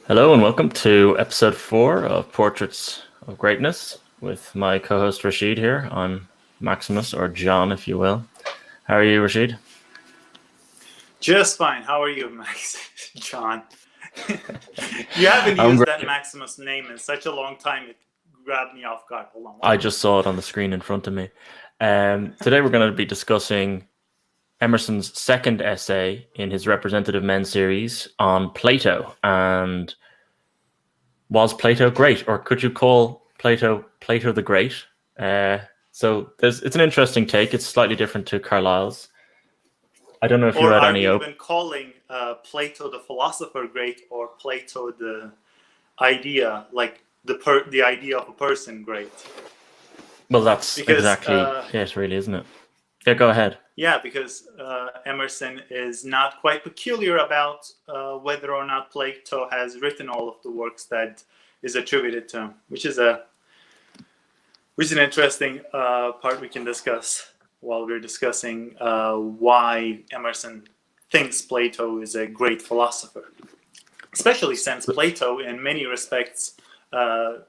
Hello and welcome to episode 4 of Portraits of Greatness with my co-host Rashid here. I'm Maximus, or John if you will. How are you, Rashid? Just fine. How are you, Max? John? You haven't I'm used great. that Maximus name in such a long time, it grabbed me off guard. Hold on. I just saw it on the screen in front of me. Today we're going to be discussing Emerson's second essay in his Representative Men series on Plato. And was Plato great, or could you call Plato the Great? So it's an interesting take. It's slightly different to Carlyle's. I don't know if you Or had are any. we even calling Plato the philosopher great, or Plato the idea, like the idea of a person great? Well, that's Because, exactly it, really, isn't it? Yeah, go ahead. Yeah, because Emerson is not quite peculiar about whether or not Plato has written all of the works that is attributed to him, which is an interesting part we can discuss while we're discussing why Emerson thinks Plato is a great philosopher, especially since Plato, in many respects,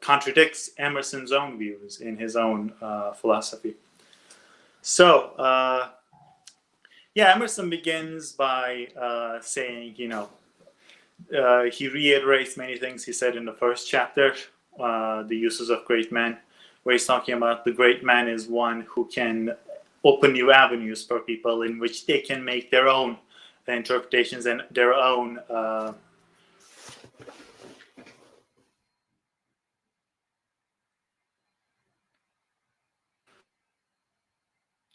contradicts Emerson's own views in his own philosophy. So, Emerson begins by saying, he reiterates many things he said in the first chapter, the uses of great men, where he's talking about the great man is one who can open new avenues for people in which they can make their own interpretations and their own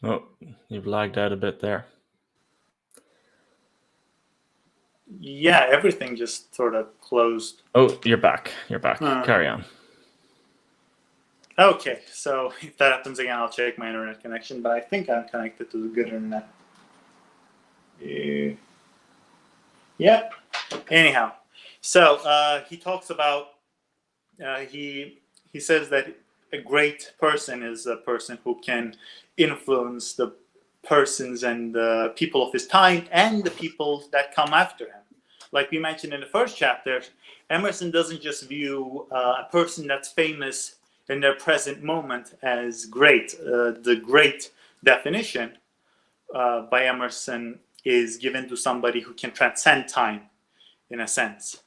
Oh, you've lagged out a bit there. Yeah, everything just sort of closed. Oh, you're back. Carry on. Okay, so if that happens again, I'll check my internet connection, but I think I'm connected to the good internet. Yeah. Anyhow, so he talks about, he says that a great person is a person who can influence the persons and the people of his time and the people that come after him. Like we mentioned in the first chapter, Emerson doesn't just view a person that's famous in their present moment as great. The great definition by Emerson is given to somebody who can transcend time, in a sense,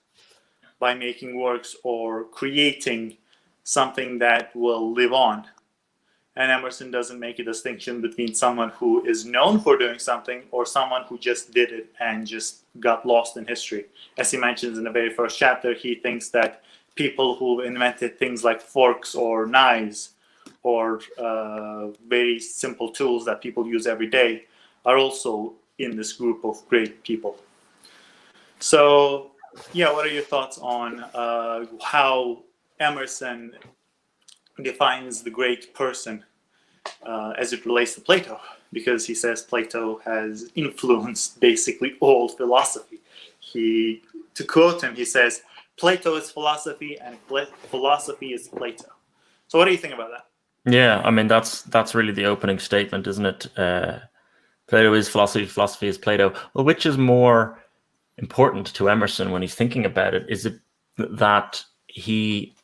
by making works or creating something that will live on. And Emerson doesn't make a distinction between someone who is known for doing something or someone who just did it and just got lost in history. As he mentions in the very first chapter, he thinks that people who invented things like forks or knives or very simple tools that people use every day are also in this group of great people. So, what are your thoughts on how Emerson defines the great person as it relates to Plato? Because he says Plato has influenced basically all philosophy. To quote him, he says, Plato is philosophy and philosophy is Plato. So what do you think about that? Yeah, I mean, that's really the opening statement, isn't it? Plato is philosophy, philosophy is Plato. Well, which is more important to Emerson when he's thinking about it? Is it that he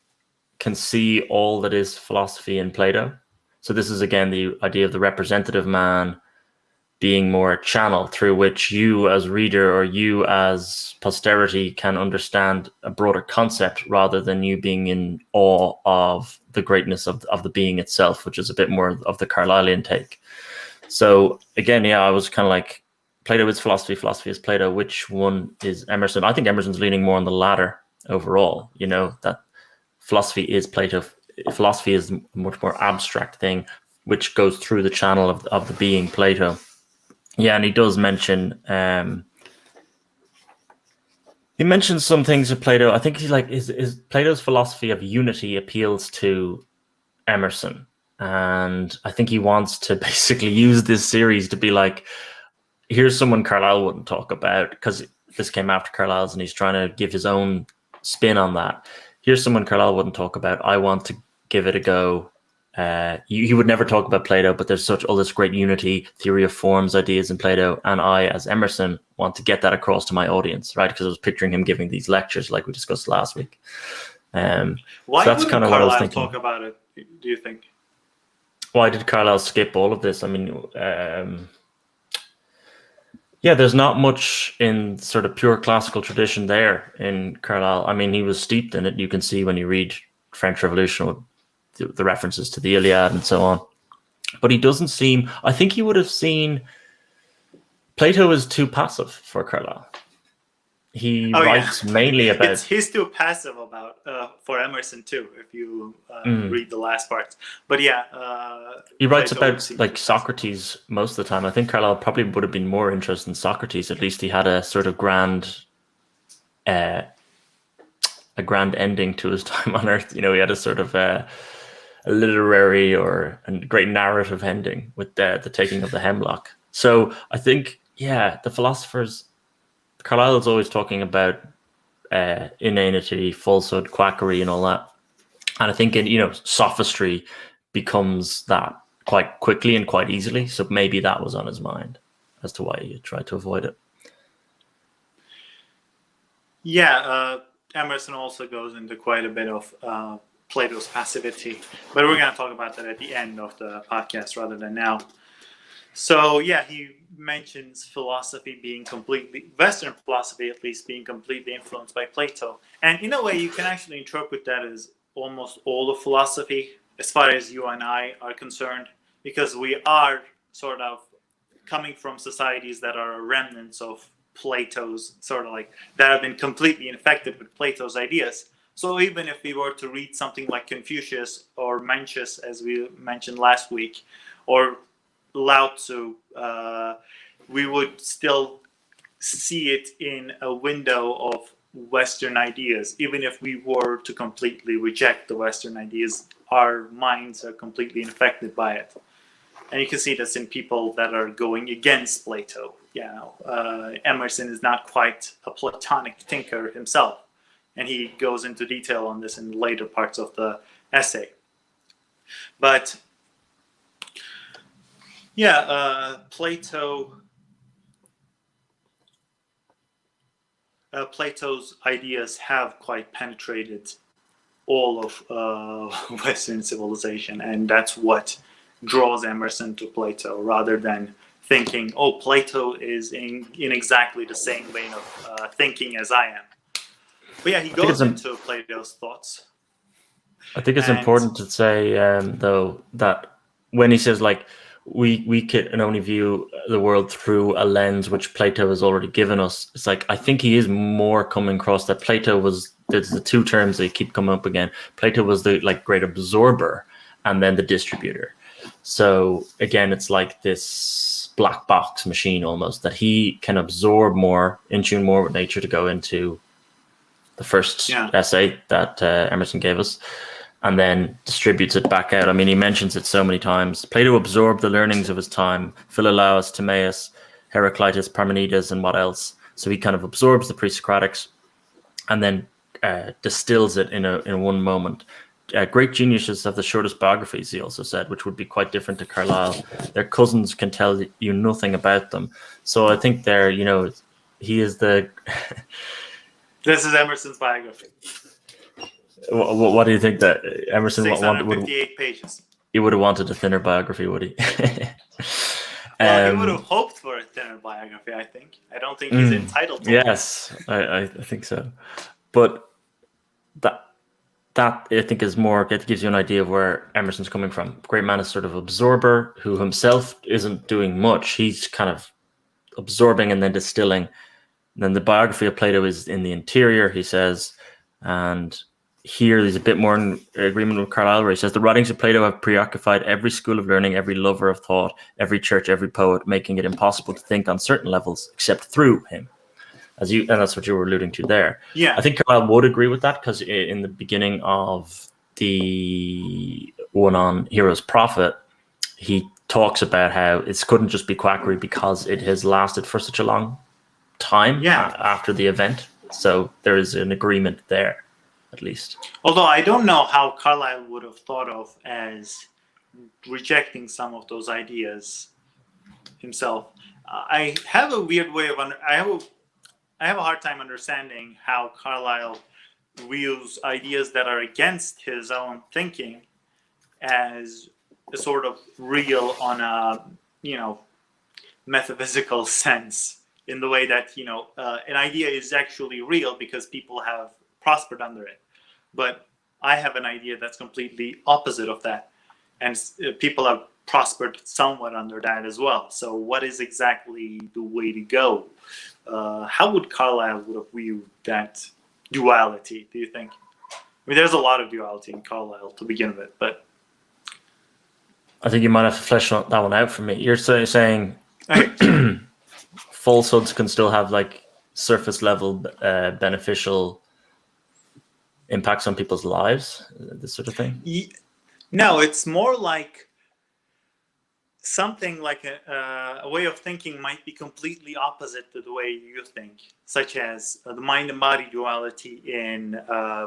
can see all that is philosophy in Plato? So this is, again, the idea of the representative man being more a channel through which you as reader or you as posterity can understand a broader concept, rather than you being in awe of the greatness of the being itself, which is a bit more of the Carlylean take. So again, I was kind of like, Plato is philosophy, philosophy is Plato. Which one is Emerson? I think Emerson's leaning more on the latter overall, that philosophy is Plato. Philosophy is a much more abstract thing, which goes through the channel of the being Plato. Yeah, and he does mention, he mentions some things of Plato. I think he's like, is Plato's philosophy of unity appeals to Emerson. And I think he wants to basically use this series to be like, here's someone Carlyle wouldn't talk about, because this came after Carlyle's and he's trying to give his own spin on that. Here's someone Carlyle wouldn't talk about. I want to give it a go he would never talk about Plato, but there's all this great unity, theory of forms, ideas in Plato, and I, as Emerson, want to get that across to my audience, right? Because I was picturing him giving these lectures like we discussed last week. Why so that's kind of what I was thinking. Talk about it, do you think? Why did Carlyle skip all of this? I mean, yeah, there's not much in sort of pure classical tradition there in Carlyle. I mean, he was steeped in it. You can see when you read French Revolution, the references to the Iliad and so on. But he doesn't seem, I think he would have seen Plato as too passive for Carlyle. He writes mainly about... He's too passive about for Emerson too, if you read the last parts. But yeah... he writes about like Socrates most of the time. I think Carlyle probably would have been more interested in Socrates. At least he had a sort of grand ending to his time on Earth. You know, he had a sort of a literary or a great narrative ending with the taking of the hemlock. So I think, yeah, the philosophers... Carlyle is always talking about inanity, falsehood, quackery, and all that. And I think, sophistry becomes that quite quickly and quite easily. So maybe that was on his mind as to why he tried to avoid it. Yeah, Emerson also goes into quite a bit of Plato's passivity. But we're going to talk about that at the end of the podcast rather than now. So, yeah, he mentions philosophy being Western philosophy at least, being completely influenced by Plato. And in a way, you can actually interpret that as almost all of philosophy, as far as you and I are concerned, because we are sort of coming from societies that are remnants of Plato's, sort of like, that have been completely infected with Plato's ideas. So even if we were to read something like Confucius or Mencius, as we mentioned last week, or Lao Tzu, we would still see it in a window of Western ideas. Even if we were to completely reject the Western ideas, our minds are completely infected by it. And you can see this in people that are going against Plato. Emerson is not quite a Platonic thinker himself, and he goes into detail on this in later parts of the essay. But Plato's ideas have quite penetrated all of Western civilization, and that's what draws Emerson to Plato, rather than thinking, oh, Plato is in exactly the same vein of thinking as I am. But yeah, he goes into Plato's thoughts. I think it's important to say, though, that when he says, like, we can only view the world through a lens which Plato has already given us. It's like, I think he is more coming across that Plato was, there's the two terms that keep coming up again. Plato was the great absorber and then the distributor. So again, it's like this black box machine almost, that he can absorb more, in tune more with nature, to go into the first essay that Emerson gave us, and then distributes it back out. I mean, he mentions it so many times. Plato absorbed the learnings of his time, Philolaus, Timaeus, Heraclitus, Parmenides, and what else. So he kind of absorbs the pre-Socratics and then distills it in one moment. Great geniuses have the shortest biographies, he also said, which would be quite different to Carlyle. Their cousins can tell you nothing about them. So I think he is the... This is Emerson's biography. What do you think that Emerson 658 pages? He would have wanted a thinner biography, would he? Well, he would have hoped for a thinner biography, I think. I don't think he's entitled to it. Yes, I think so. But that I think is more, it gives you an idea of where Emerson's coming from. Great man is sort of absorber who himself isn't doing much. He's kind of absorbing and then distilling. And then the biography of Plato is in the interior, he says, and here there's a bit more in agreement with Carlyle, where he says the writings of Plato have preoccupied every school of learning, every lover of thought, every church, every poet, making it impossible to think on certain levels except through him. And that's what you were alluding to there. Yeah, I think Carlyle would agree with that, because in the beginning of the one on Hero's Prophet, he talks about how it couldn't just be quackery because it has lasted for such a long time after the event. So there is an agreement there, at least. Although I don't know how Carlyle would have thought of as rejecting some of those ideas himself. I have a weird way of I have a hard time understanding how Carlyle views ideas that are against his own thinking as a sort of real on a metaphysical sense, in the way that an idea is actually real because people have prospered under it. But I have an idea that's completely opposite of that, and people have prospered somewhat under that as well. So what is exactly the way to go? How would Carlyle would have viewed that duality, do you think? I mean, there's a lot of duality in Carlyle to begin with, but I think you might have to flesh that one out for me. You're saying falsehoods can still have like surface level beneficial impacts on people's lives, this sort of thing? No, it's more like something like a way of thinking might be completely opposite to the way you think, such as the mind and body duality in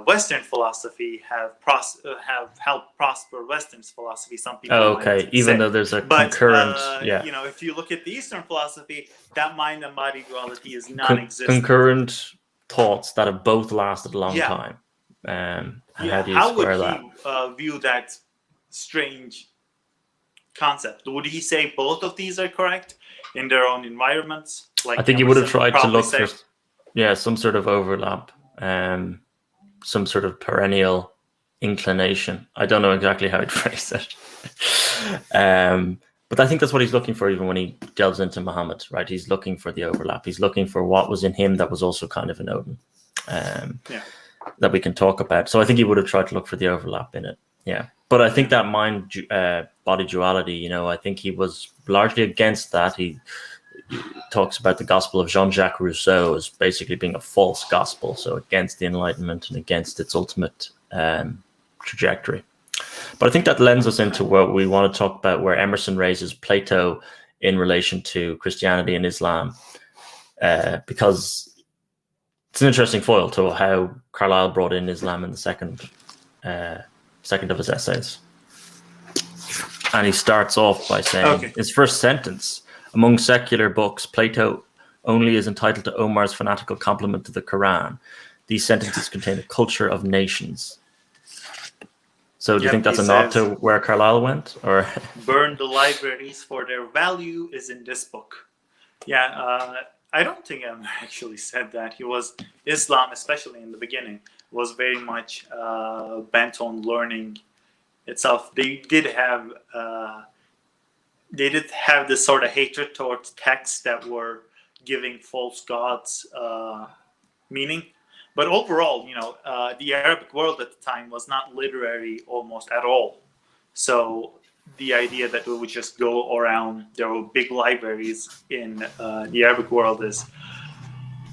Western philosophy have helped prosper Western's philosophy. Some people okay, even though there's a concurrent, if you look at the Eastern philosophy, that mind and body duality is non-existent. Concurrent thoughts that have both lasted a long time. How do you square that? How would he view that strange concept? Would he say both of these are correct in their own environments? Like I think he would have tried to look for some sort of overlap, some sort of perennial inclination. I don't know exactly how he'd phrase it. But I think that's what he's looking for even when he delves into Muhammad, right? He's looking for the overlap. He's looking for what was in him that was also kind of in Odin, that we can talk about. So I think he would have tried to look for the overlap in it. Yeah. But I think that mind-body duality, I think he was largely against that. He talks about the gospel of Jean-Jacques Rousseau as basically being a false gospel, so against the Enlightenment and against its ultimate trajectory. But I think that lends us into what we want to talk about, where Emerson raises Plato in relation to Christianity and Islam, because it's an interesting foil to how Carlyle brought in Islam in the second of his essays. And he starts off by saying, his first sentence, among secular books, Plato only is entitled to Omar's fanatical compliment to the Quran. These sentences contain the culture of nations. So do you think that's a nod to where Carlyle went? Or burn the libraries, for their value is in this book. I don't think Emmer actually said that. Islam, especially in the beginning, was very much bent on learning itself. They did have this sort of hatred towards texts that were giving false gods meaning. But overall, the Arabic world at the time was not literary almost at all. So the idea that we would just go around, there were big libraries in the Arabic world is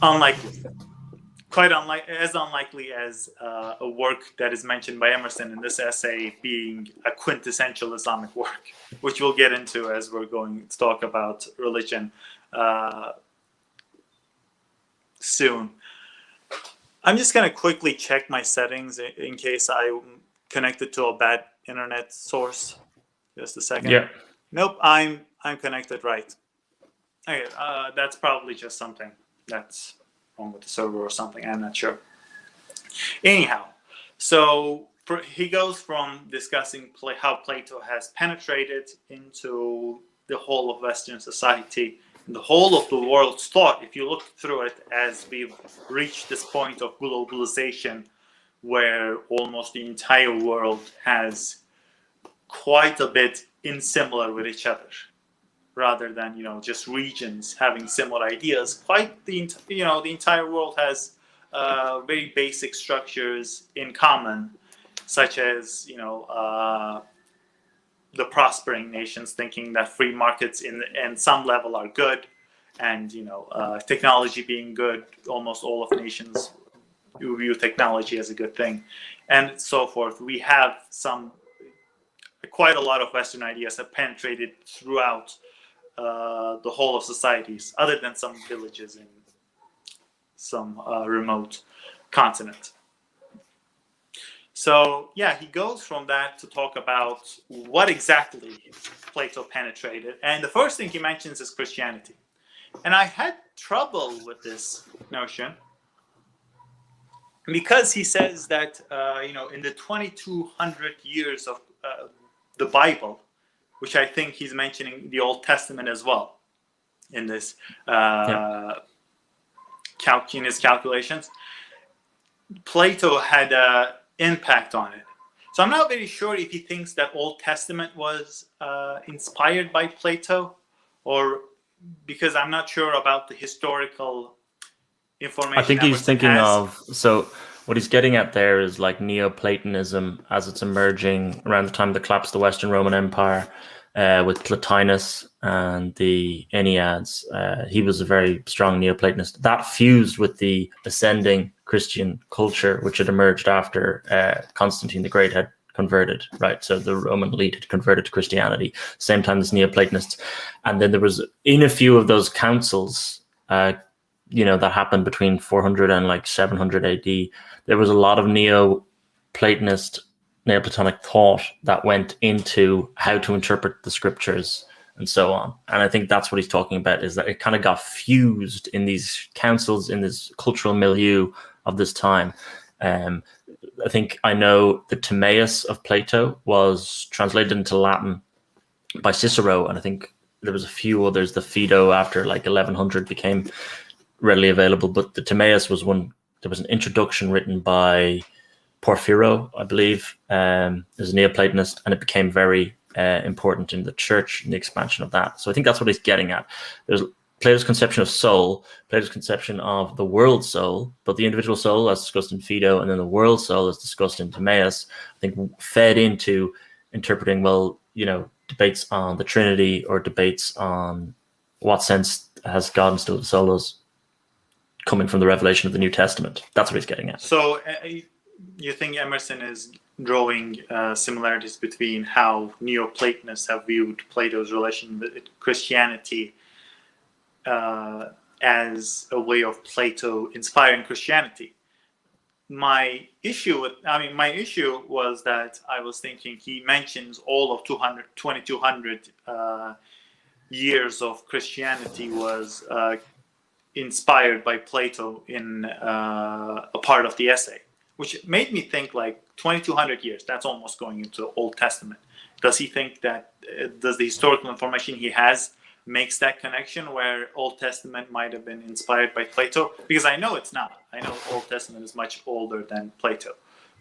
unlikely. Quite as unlikely as a work that is mentioned by Emerson in this essay being a quintessential Islamic work, which we'll get into as we're going to talk about religion soon. I'm just going to quickly check my settings in case I'm connected to a bad internet source. Just a second. Yeah. Nope, I'm connected right. Okay, that's probably just something that's wrong with the server or something. I'm not sure. Anyhow, so he goes from discussing how Plato has penetrated into the whole of Western society, the whole of the world's thought. If you look through it, as we've reached this point of globalization, where almost the entire world has quite a bit in similar with each other, rather than just regions having similar ideas. Quite the entire world has very basic structures in common, such as the prospering nations thinking that free markets in some level are good, and technology being good. Almost all of nations view technology as a good thing, and so forth. We have quite a lot of Western ideas have penetrated throughout the whole of societies, other than some villages in some remote continent. So yeah, he goes from that to talk about what exactly Plato penetrated. And the first thing he mentions is Christianity. And I had trouble with this notion because he says that, in the 2200 years of the Bible, which I think he's mentioning the Old Testament as well in this in his calculations, Plato had an impact on it. So I'm not very sure if he thinks that Old Testament was inspired by Plato, or because I'm not sure about the historical information. I think he's Emerson thinking has. of, so what he's getting at there is like Neoplatonism as it's emerging around the time of the collapse of the Western Roman Empire, with Plotinus and the Enneads. He was a very strong Neoplatonist. That fused with the ascending Christian culture, which had emerged after Constantine the Great had converted, right? So the Roman elite had converted to Christianity, same time as Neoplatonists. And then there was, in a few of those councils, that happened between 400 and like 700 AD, there was a lot of Neoplatonic thought that went into how to interpret the scriptures and so on. And I think that's what he's talking about, is that it kind of got fused in these councils, in this cultural milieu of this time. I think I know the Timaeus of Plato was translated into Latin by Cicero, and I think there was a few others. The Phaedo after like 1100 became readily available, but the Timaeus was one. There was an introduction written by Porphyro, I believe, as a Neoplatonist, and it became very important in the church and the expansion of that. So I think that's what he's getting at. There's Plato's conception of soul, Plato's conception of the world soul, but the individual soul, as discussed in Phaedo, and then the world soul, as discussed in Timaeus, I think fed into interpreting, debates on the Trinity or debates on what sense has God instilled the soul as coming from the revelation of the New Testament. That's what he's getting at. So you think Emerson is drawing similarities between how Neoplatonists have viewed Plato's relation with Christianity as a way of Plato inspiring Christianity? My issue was that I was thinking he mentions all of 2200 years of Christianity was inspired by Plato in a part of the essay, which made me think like 2200 years, that's almost going into the Old Testament. Does he think that, does the historical information he has makes that connection where Old Testament might have been inspired by Plato? Because I know it's not. I know Old Testament is much older than Plato.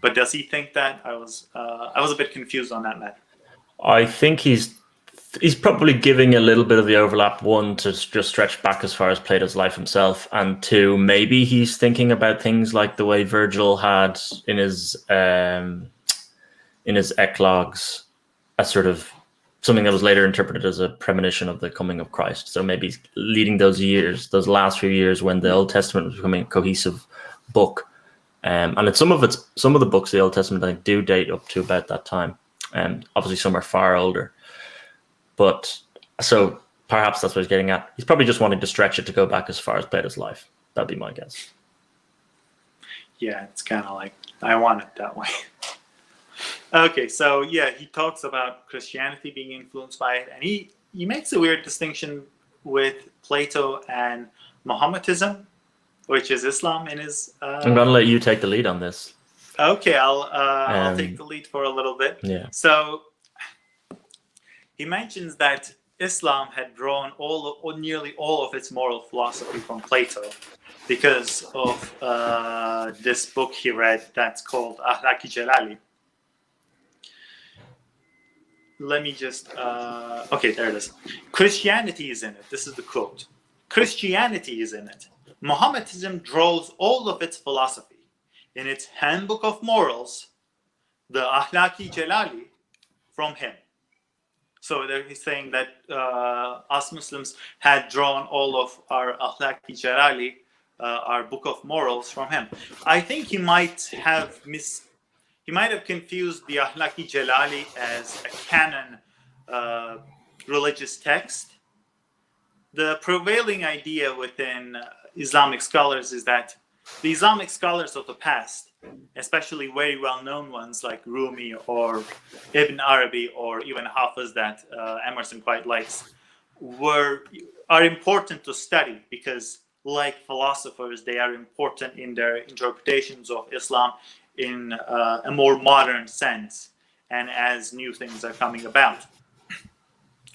But does he think that? I was a bit confused on that matter. I think he's probably giving a little bit of the overlap, one, to just stretch back as far as Plato's life himself, and two, maybe he's thinking about things like the way Virgil had in his eclogues a sort of something that was later interpreted as a premonition of the coming of Christ. So maybe leading those last few years when the Old Testament was becoming a cohesive book. And in some of the books of the Old Testament, I think, do date up to about that time. And obviously some are far older. But so perhaps that's what he's getting at. He's probably just wanting to stretch it to go back as far as Plato's life. That'd be my guess. Yeah, it's kind of like, I want it that way. Okay, so yeah, he talks about Christianity being influenced by it, and he makes a weird distinction with Plato and Mohammedanism, which is Islam in his... I'm going to let you take the lead on this. Okay, I'll take the lead for a little bit. Yeah. So he mentions that Islam had drawn nearly all of its moral philosophy from Plato because of this book he read that's called Ahlaki Jalali. Let me just... okay, there it is. Christianity is in it. This is the quote. Christianity is in it. Mohammedanism draws all of its philosophy in its handbook of morals, the Ahlaki Jalali, from him. So he's saying that us Muslims had drawn all of our Ahlaki Jalali, our book of morals, from him. I think he might have confused the Ahlaki Jalali as a canon religious text. The prevailing idea within Islamic scholars is that the Islamic scholars of the past especially very well-known ones like Rumi or Ibn Arabi or even Hafiz that Emerson quite likes, are important to study because, like philosophers, they are important in their interpretations of Islam in a more modern sense and as new things are coming about.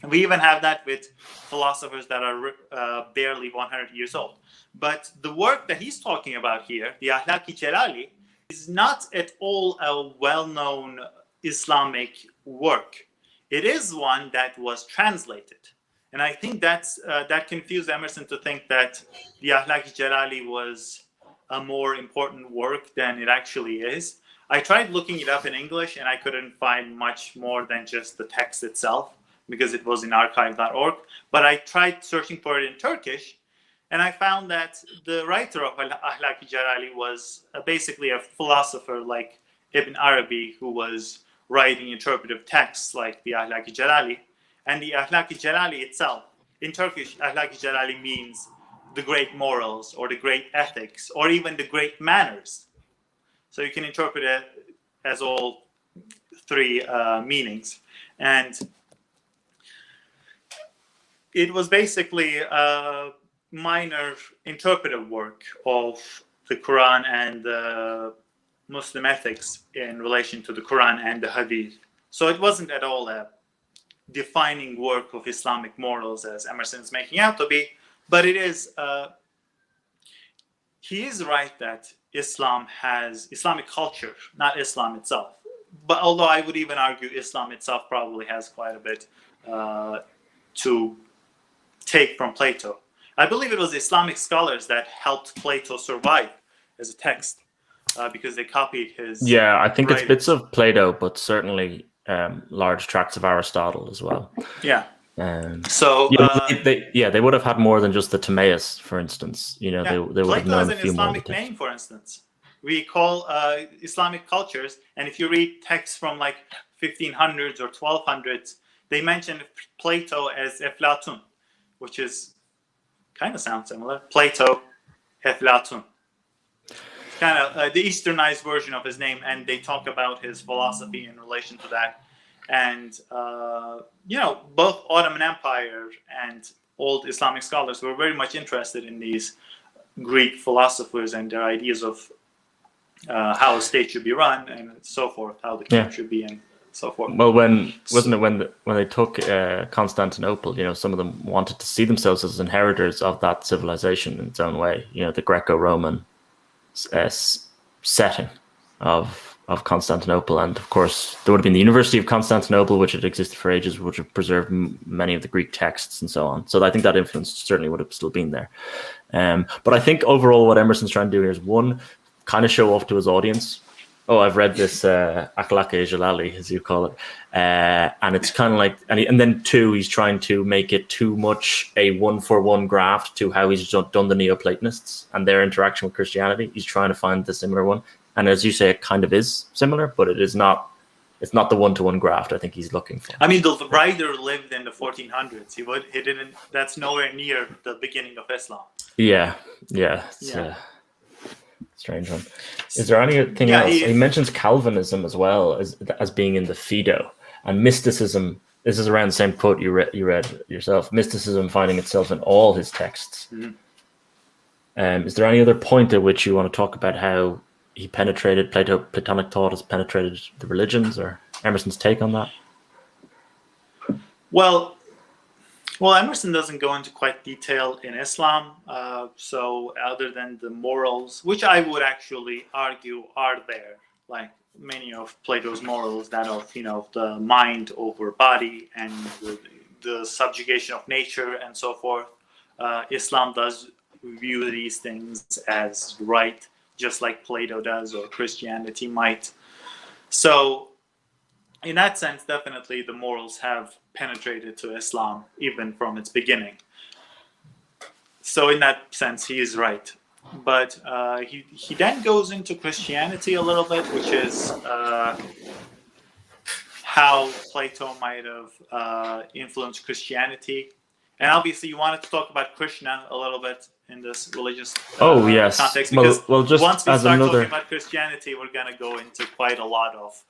We even have that with philosophers that are barely 100 years old. But the work that he's talking about here, the Ahlak-i Jalali, is not at all a well-known Islamic work. It is one that was translated. And I think that confused Emerson to think that the Ahlak-i Jalali was a more important work than it actually is. I tried looking it up in English and I couldn't find much more than just the text itself because it was in archive.org. But I tried searching for it in Turkish and I found that the writer of Ahlak-i Jalali was basically a philosopher like Ibn Arabi who was writing interpretive texts like the Ahlak-i Jalali. And the Ahlak-i Jalali itself, in Turkish, Ahlak-i Jalali means the great morals or the great ethics or even the great manners. So you can interpret it as all three meanings. And it was basically a minor interpretive work of the Quran and the Muslim ethics in relation to the Quran and the Hadith. So it wasn't at all a defining work of Islamic morals as Emerson is making out to be, but it is, he is right that Islam has Islamic culture, not Islam itself. But although I would even argue Islam itself probably has quite a bit to take from Plato. I believe it was Islamic scholars that helped Plato survive as a text because they copied his. Yeah, I think writings. It's bits of Plato, but certainly large tracts of Aristotle as well. Yeah. So they would have had more than just the Timaeus, for instance. You know, they would have known a few more. Plato has an Islamic name, for instance. We call Islamic cultures, and if you read texts from like 1500s or 1200s, they mention Plato as Eflatun, which is kind of sounds similar. Plato, Eflatun. Kind of the Easternized version of his name, and they talk about his philosophy in relation to that. And, both Ottoman Empire and old Islamic scholars were very much interested in these Greek philosophers and their ideas of how a state should be run and so forth, how the king should be and so forth. Well, when they took Constantinople, some of them wanted to see themselves as inheritors of that civilization in its own way. The Greco-Roman setting of Constantinople, and of course there would have been the University of Constantinople, which had existed for ages, which had preserved many of the Greek texts and so on. So I think that influence certainly would have still been there. But I think overall what Emerson's trying to do here is, one, kind of show off to his audience. Oh, I've read this Ahlak-i Jalali, as you call it, and it's kind of like, and then two, he's trying to make it too much a one-for-one graft to how he's done the Neoplatonists and their interaction with Christianity. He's trying to find the similar one, and as you say, it kind of is similar, but it is not. It's not the one-to-one graft I think he's looking for. I mean, the writer lived in the 1400s. He didn't. That's nowhere near the beginning of Islam. Yeah. Strange one. Is there anything else? He mentions Calvinism as well as being in the Phaedo, and mysticism. This is around the same quote you read yourself. Mysticism finding itself in all his texts. Mm-hmm. Is there any other point at which you want to talk about how he penetrated Platonic thought has penetrated the religions, or Emerson's take on that? Well, Emerson doesn't go into quite detail in Islam. So other than the morals, which I would actually argue are there, like many of Plato's morals, that of the mind over body and the subjugation of nature and so forth. Islam does view these things as right, just like Plato does or Christianity might. So in that sense, definitely the morals have penetrated to Islam even from its beginning. So in that sense, he is right. But he then goes into Christianity a little bit, which is how Plato might have influenced Christianity. And obviously you wanted to talk about Krishna a little bit. in this religious yes. context, because well, just once we as start another talking about Christianity, we're going to go into quite a lot of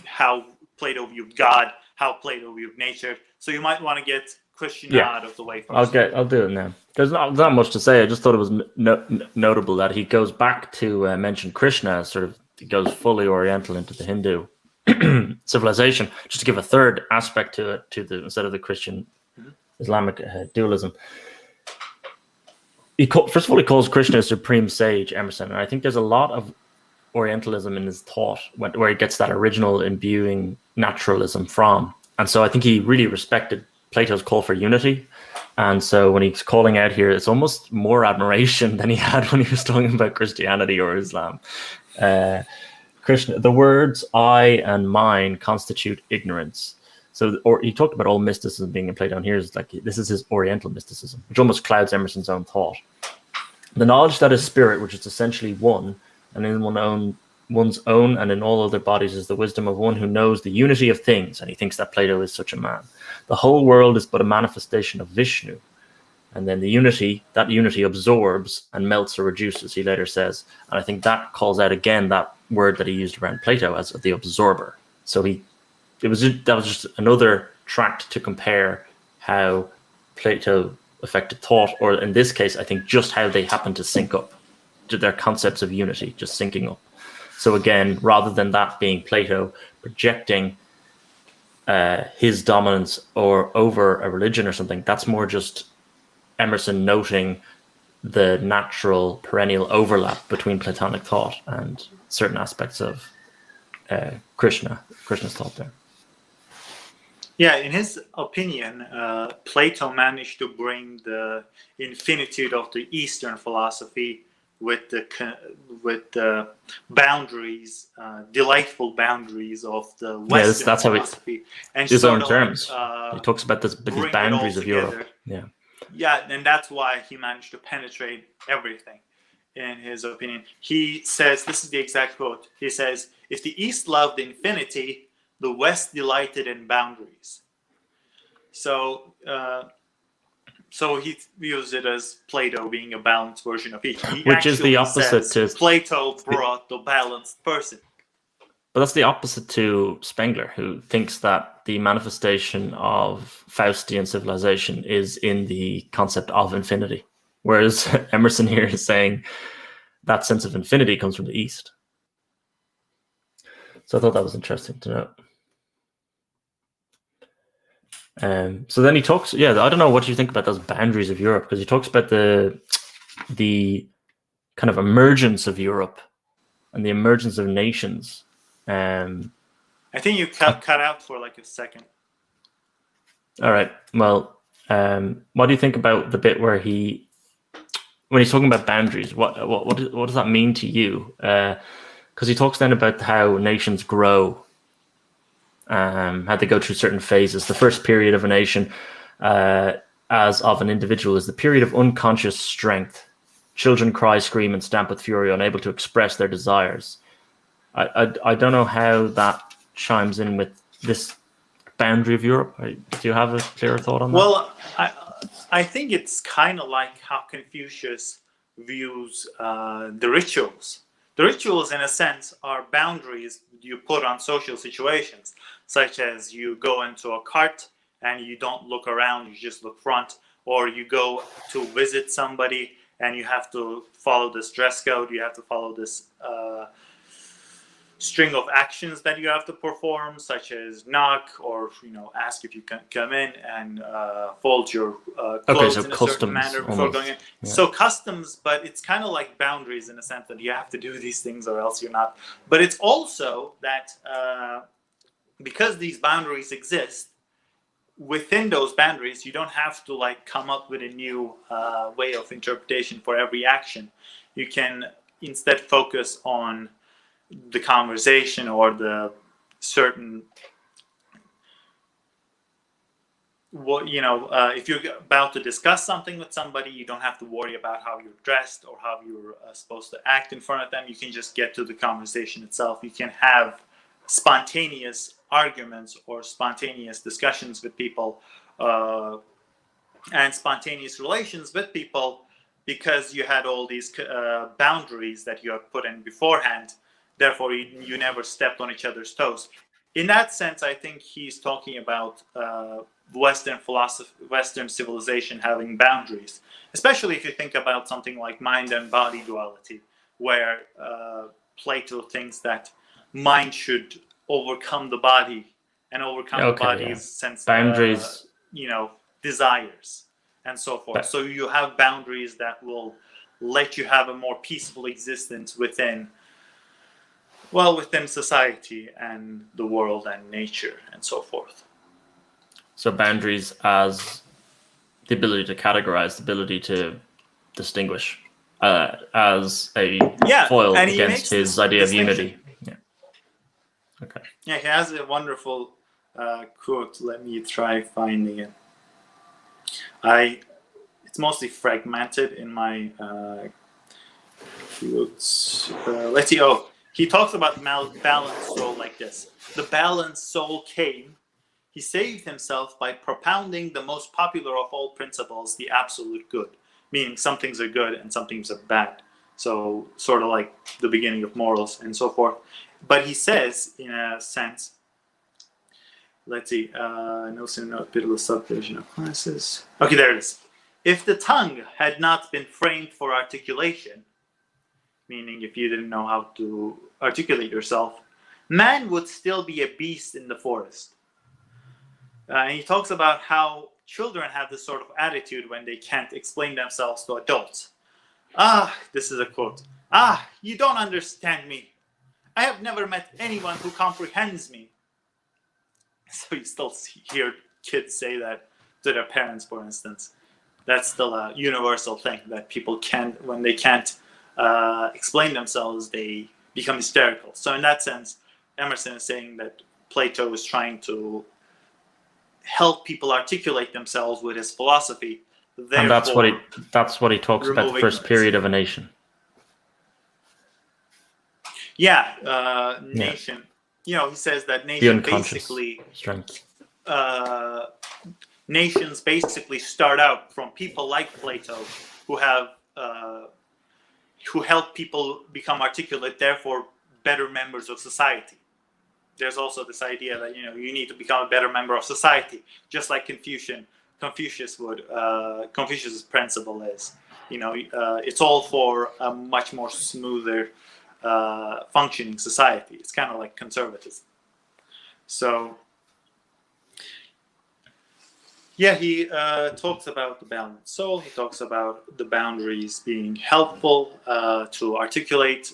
how Plato viewed God, how Plato viewed nature. So you might want to get Christian out of the way first. I'll do it now. There's not much to say. I just thought it was notable that he goes back to mention Krishna as sort of, he goes fully Oriental into the Hindu civilization, just to give a third aspect to it, instead of the Christian Islamic dualism. First of all, he calls Krishna a supreme sage, Emerson, and I think there's a lot of Orientalism in his thought where he gets that original imbuing naturalism from. And so I think he really respected Plato's call for unity. And so when he's calling out here, it's almost more admiration than he had when he was talking about Christianity or Islam. Krishna, the words I and mine constitute ignorance. So, or he talked about all mysticism being in Plato, and here's like, this is his Oriental mysticism, which almost clouds Emerson's own thought. The knowledge that is spirit, which is essentially one, and in one's own and in all other bodies, is the wisdom of one who knows the unity of things, and he thinks that Plato is such a man. The whole world is but a manifestation of Vishnu, and then that unity absorbs and melts or reduces, he later says. And I think that calls out again that word that he used around Plato as the absorber. So that was just another tract to compare how Plato affected thought, or in this case, I think just how they happen to sync up to their concepts of unity, just syncing up. So again, rather than that being Plato projecting his dominance or over a religion or something, that's more just Emerson noting the natural perennial overlap between Platonic thought and certain aspects of Krishna's thought there. Yeah, in his opinion, Plato managed to bring the infinitude of the Eastern philosophy with the boundaries, delightful boundaries of the Western philosophy, and his own terms. He talks about these boundaries of Europe. Yeah, and that's why he managed to penetrate everything. In his opinion, he says, this is the exact quote. He says, "If the East loved infinity, the West delighted in boundaries." So he views it as Plato being a balanced version of each. Which is the opposite to Plato brought the balanced person. But that's the opposite to Spengler, who thinks that the manifestation of Faustian civilization is in the concept of infinity. Whereas Emerson here is saying that sense of infinity comes from the East. So I thought that was interesting to note. So then he talks, I don't know what you think about those boundaries of Europe, because he talks about the kind of emergence of Europe and the emergence of nations. I think you cut out for like a second. All right. Well, what do you think about the bit where when he's talking about boundaries, what does that mean to you? Because he talks then about how nations grow, how they go through certain phases. The first period of a nation, as of an individual, is the period of unconscious strength. Children cry, scream, and stamp with fury, unable to express their desires. I don't know how that chimes in with this boundary of Europe. Do you have a clearer thought on that? Well, I think it's kind of like how Confucius views the rituals. The rituals, in a sense, are boundaries you put on social situations, such as you go into a cart and you don't look around, you just look front, or you go to visit somebody and you have to follow this dress code, you have to follow this string of actions that you have to perform, such as knock or ask if you can come in, and fold your clothes in a certain manner before going in. Yeah. So customs, but it's kind of like boundaries in a sense that you have to do these things or else you're not. But it's also that because these boundaries exist, within those boundaries, you don't have to come up with a new way of interpretation for every action. You can instead focus on the conversation or the certain if you're about to discuss something with somebody, you don't have to worry about how you're dressed or how you're supposed to act in front of them. You can just get to the conversation itself. You can have spontaneous arguments or spontaneous discussions with people and spontaneous relations with people because you had all these boundaries that you had put in beforehand. Therefore, you never stepped on each other's toes. In that sense, I think he's talking about Western philosophy, Western civilization having boundaries, especially if you think about something like mind and body duality, where Plato thinks that mind should overcome the body and overcome the body's sense, boundaries, desires and so forth. So you have boundaries that will let you have a more peaceful existence within society and the world and nature and so forth. So boundaries as the ability to categorize, the ability to distinguish, as a foil against his idea of unity. Yeah. Okay. Yeah, he has a wonderful quote. Let me try finding it. It's mostly fragmented in my quotes. Let's see. Oh, he talks about balanced soul like this. The balanced soul came. He saved himself by propounding the most popular of all principles, the absolute good, meaning some things are good and some things are bad. So sort of like the beginning of morals and so forth. But he says, in a sense, let's see, Nelson, a bit of a subdivision of classes. Okay, there it is. If the tongue had not been framed for articulation, meaning if you didn't know how to articulate yourself, man would still be a beast in the forest. And he talks about how children have this sort of attitude when they can't explain themselves to adults. This is a quote. You don't understand me. I have never met anyone who comprehends me. So you still hear kids say that to their parents, for instance. That's still a universal thing, that people can't, when they can't explain themselves, they become hysterical. So in that sense, Emerson is saying that Plato is trying to help people articulate themselves with his philosophy. And that's what he talks about, the first period of a nation. Nation. He says that nation basically strength. Nations basically start out from people like Plato, who help people become articulate, therefore better members of society. There's also this idea that you need to become a better member of society, just like Confucius would. Confucius' principle is, it's all for a much more smoother functioning society. It's kind of like conservatism. So, he talks about the balanced soul. He talks about the boundaries being helpful to articulate,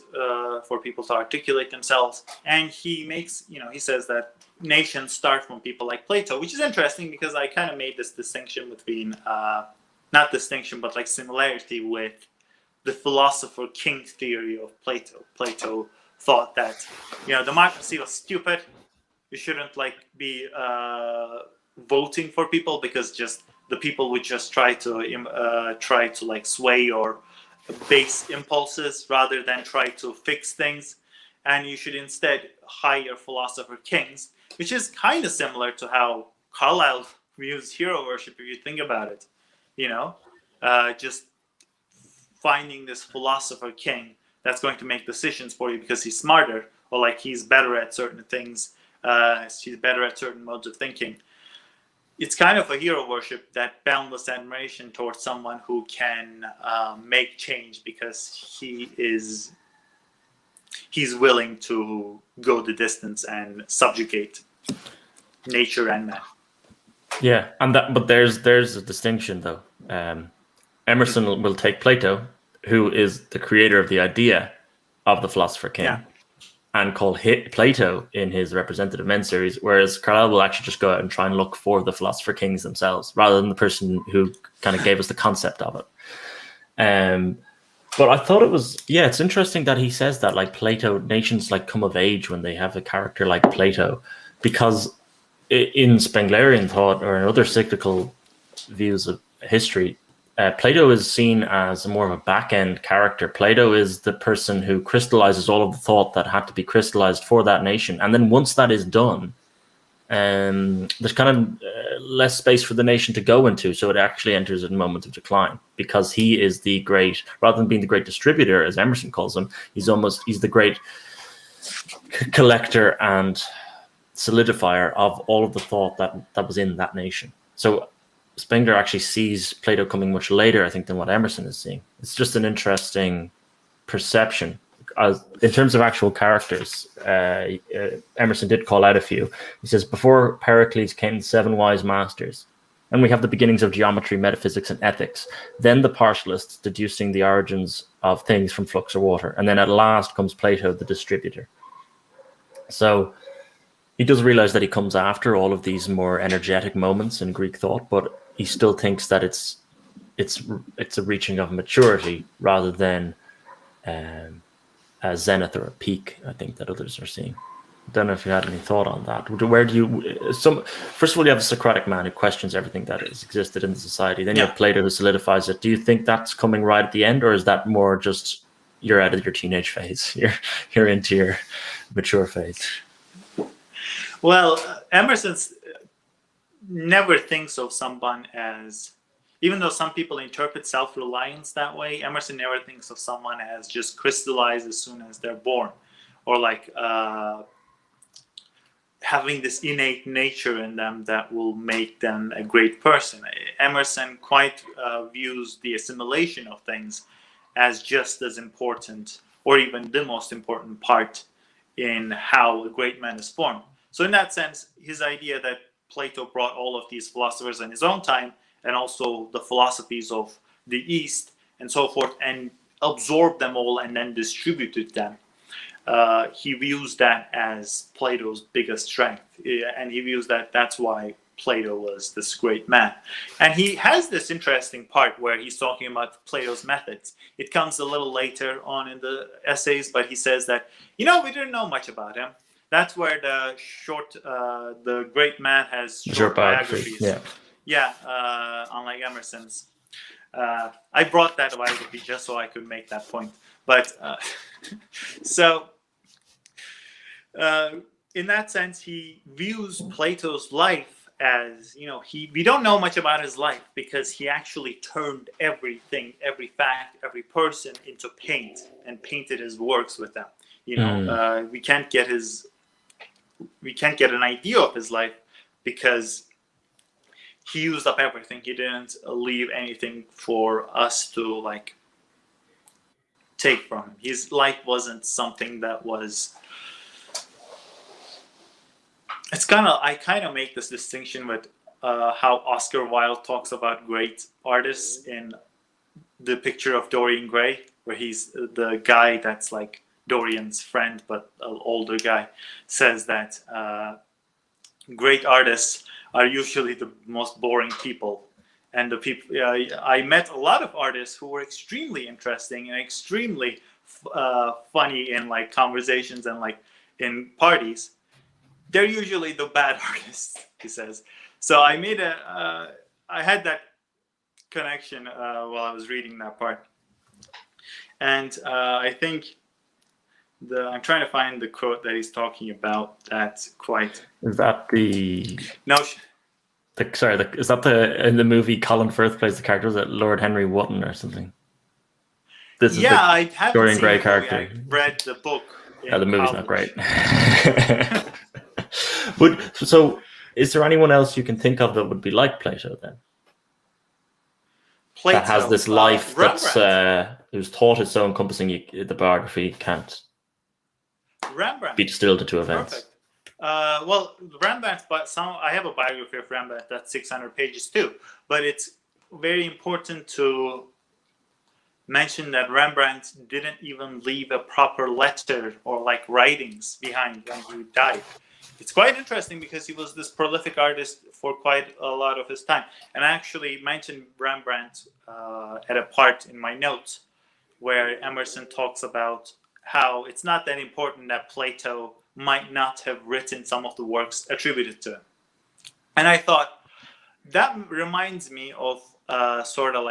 for people to articulate themselves. And he makes, he says that nations start from people like Plato, which is interesting because I kind of made this distinction between, not distinction, but like similarity with the philosopher king theory of Plato. Plato thought that, democracy was stupid. You shouldn't be voting for people because just the people would just try to sway your base impulses rather than try to fix things, and you should instead hire philosopher kings, which is kind of similar to how Carlyle views hero worship, if you think about it. Just finding this philosopher king that's going to make decisions for you because he's smarter, or he's better at certain things, he's better at certain modes of thinking. It's kind of a hero worship, that boundless admiration towards someone who can make change because he's willing to go the distance and subjugate nature and man. Yeah, but there's a distinction though. Emerson will take Plato, who is the creator of the idea of the philosopher king, and call Plato in his Representative Men series, whereas Carlyle will actually just go out and try and look for the philosopher kings themselves, rather than the person who kind of gave us the concept of it. But I thought it's interesting that he says that Plato, nations come of age when they have a character like Plato, because in Spenglerian thought or in other cyclical views of history, Plato is seen as more of a back-end character. Plato is the person who crystallizes all of the thought that had to be crystallized for that nation. And then once that is done, there's kind of less space for the nation to go into, so it actually enters a moment of decline because he is the great, rather than being the great distributor, as Emerson calls him, he's the great collector and solidifier of all of the thought that was in that nation. So Spengler actually sees Plato coming much later, I think, than what Emerson is seeing. It's just an interesting perception. In terms of actual characters, Emerson did call out a few. He says, before Pericles came the 7 wise masters, and we have the beginnings of geometry, metaphysics, and ethics. Then the partialists deducing the origins of things from flux or water. And then at last comes Plato, the distributor. So he does realize that he comes after all of these more energetic moments in Greek thought, but he still thinks that it's a reaching of maturity rather than a zenith or a peak, I think, that others are seeing. I don't know if you had any thought on that. Where do you... First of all, you have a Socratic man who questions everything that has existed in the society. Then you have Plato who solidifies it. Do you think that's coming right at the end, or is that more just you're out of your teenage phase? You're into your mature phase? Well, Emerson never thinks of someone as... Even though some people interpret self-reliance that way, Emerson never thinks of someone as just crystallized as soon as they're born, or like having this innate nature in them that will make them a great person. Emerson quite views the assimilation of things as just as important, or even the most important part in how a great man is formed. So in that sense, his idea that Plato brought all of these philosophers in his own time, and also the philosophies of the East and so forth, and absorbed them all and then distributed them. He views that as Plato's biggest strength, and he views that that's why Plato was this great man. And he has this interesting part where he's talking about Plato's methods. It comes a little later on in the essays, but he says that, we didn't know much about him. That's where the great man has short biographies. Yeah, unlike Emerson's. I brought that biography just so I could make that point. But in that sense, he views Plato's life as, we don't know much about his life because he actually turned everything, every fact, every person into paint and painted his works with them. We can't get an idea of his life because he used up everything. He didn't leave anything for us to take from him. His life wasn't something that was... I kind of make this distinction with how Oscar Wilde talks about great artists in The Picture of Dorian Gray, where he's the guy that's like Dorian's friend, but an older guy, says that great artists are usually the most boring people. And the people, I met a lot of artists who were extremely interesting and extremely funny in conversations and in parties. They're usually the bad artists, he says. So I had that connection while I was reading that part. And I think I'm trying to find the quote that he's talking about. That's quite... Is that the... No. Is that in the movie Colin Firth plays the character? Was it Lord Henry Wotton or something? I haven't Dorian seen Gray the character. I read the book. The movie's not great. So, is there anyone else you can think of that would be like Plato then? Plato, that has this life that's whose thought is so encompassing, the biography can't Rembrandt be distilled into events. Perfect. Well, Rembrandt, I have a biography of Rembrandt that's 600 pages too. But it's very important to mention that Rembrandt didn't even leave a proper letter or writings behind when he died. It's quite interesting because he was this prolific artist for quite a lot of his time. And I actually mentioned Rembrandt at a part in my notes where Emerson talks about how it's not that important that Plato might not have written some of the works attributed to him. And I thought, that reminds me of sort of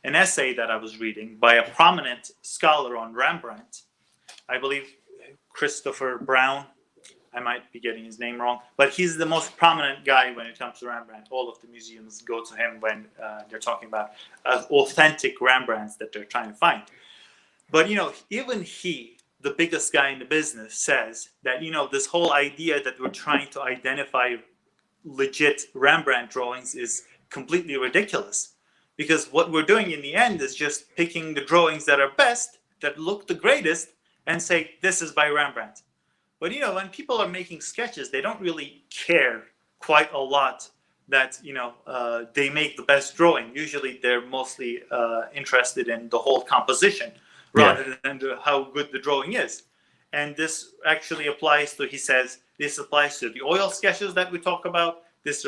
an essay that I was reading by a prominent scholar on Rembrandt. I believe Christopher Brown. I might be getting his name wrong, but he's the most prominent guy when it comes to Rembrandt. All of the museums go to him when they're talking about authentic Rembrandts that they're trying to find. But, even he, the biggest guy in the business, says that, this whole idea that we're trying to identify legit Rembrandt drawings is completely ridiculous. Because what we're doing in the end is just picking the drawings that are best, that look the greatest, and say, this is by Rembrandt. But, when people are making sketches, they don't really care quite a lot that, they make the best drawing. Usually they're mostly interested in the whole composition rather than how good the drawing is. And this actually applies to, he says, this applies to the oil sketches that we talk about. This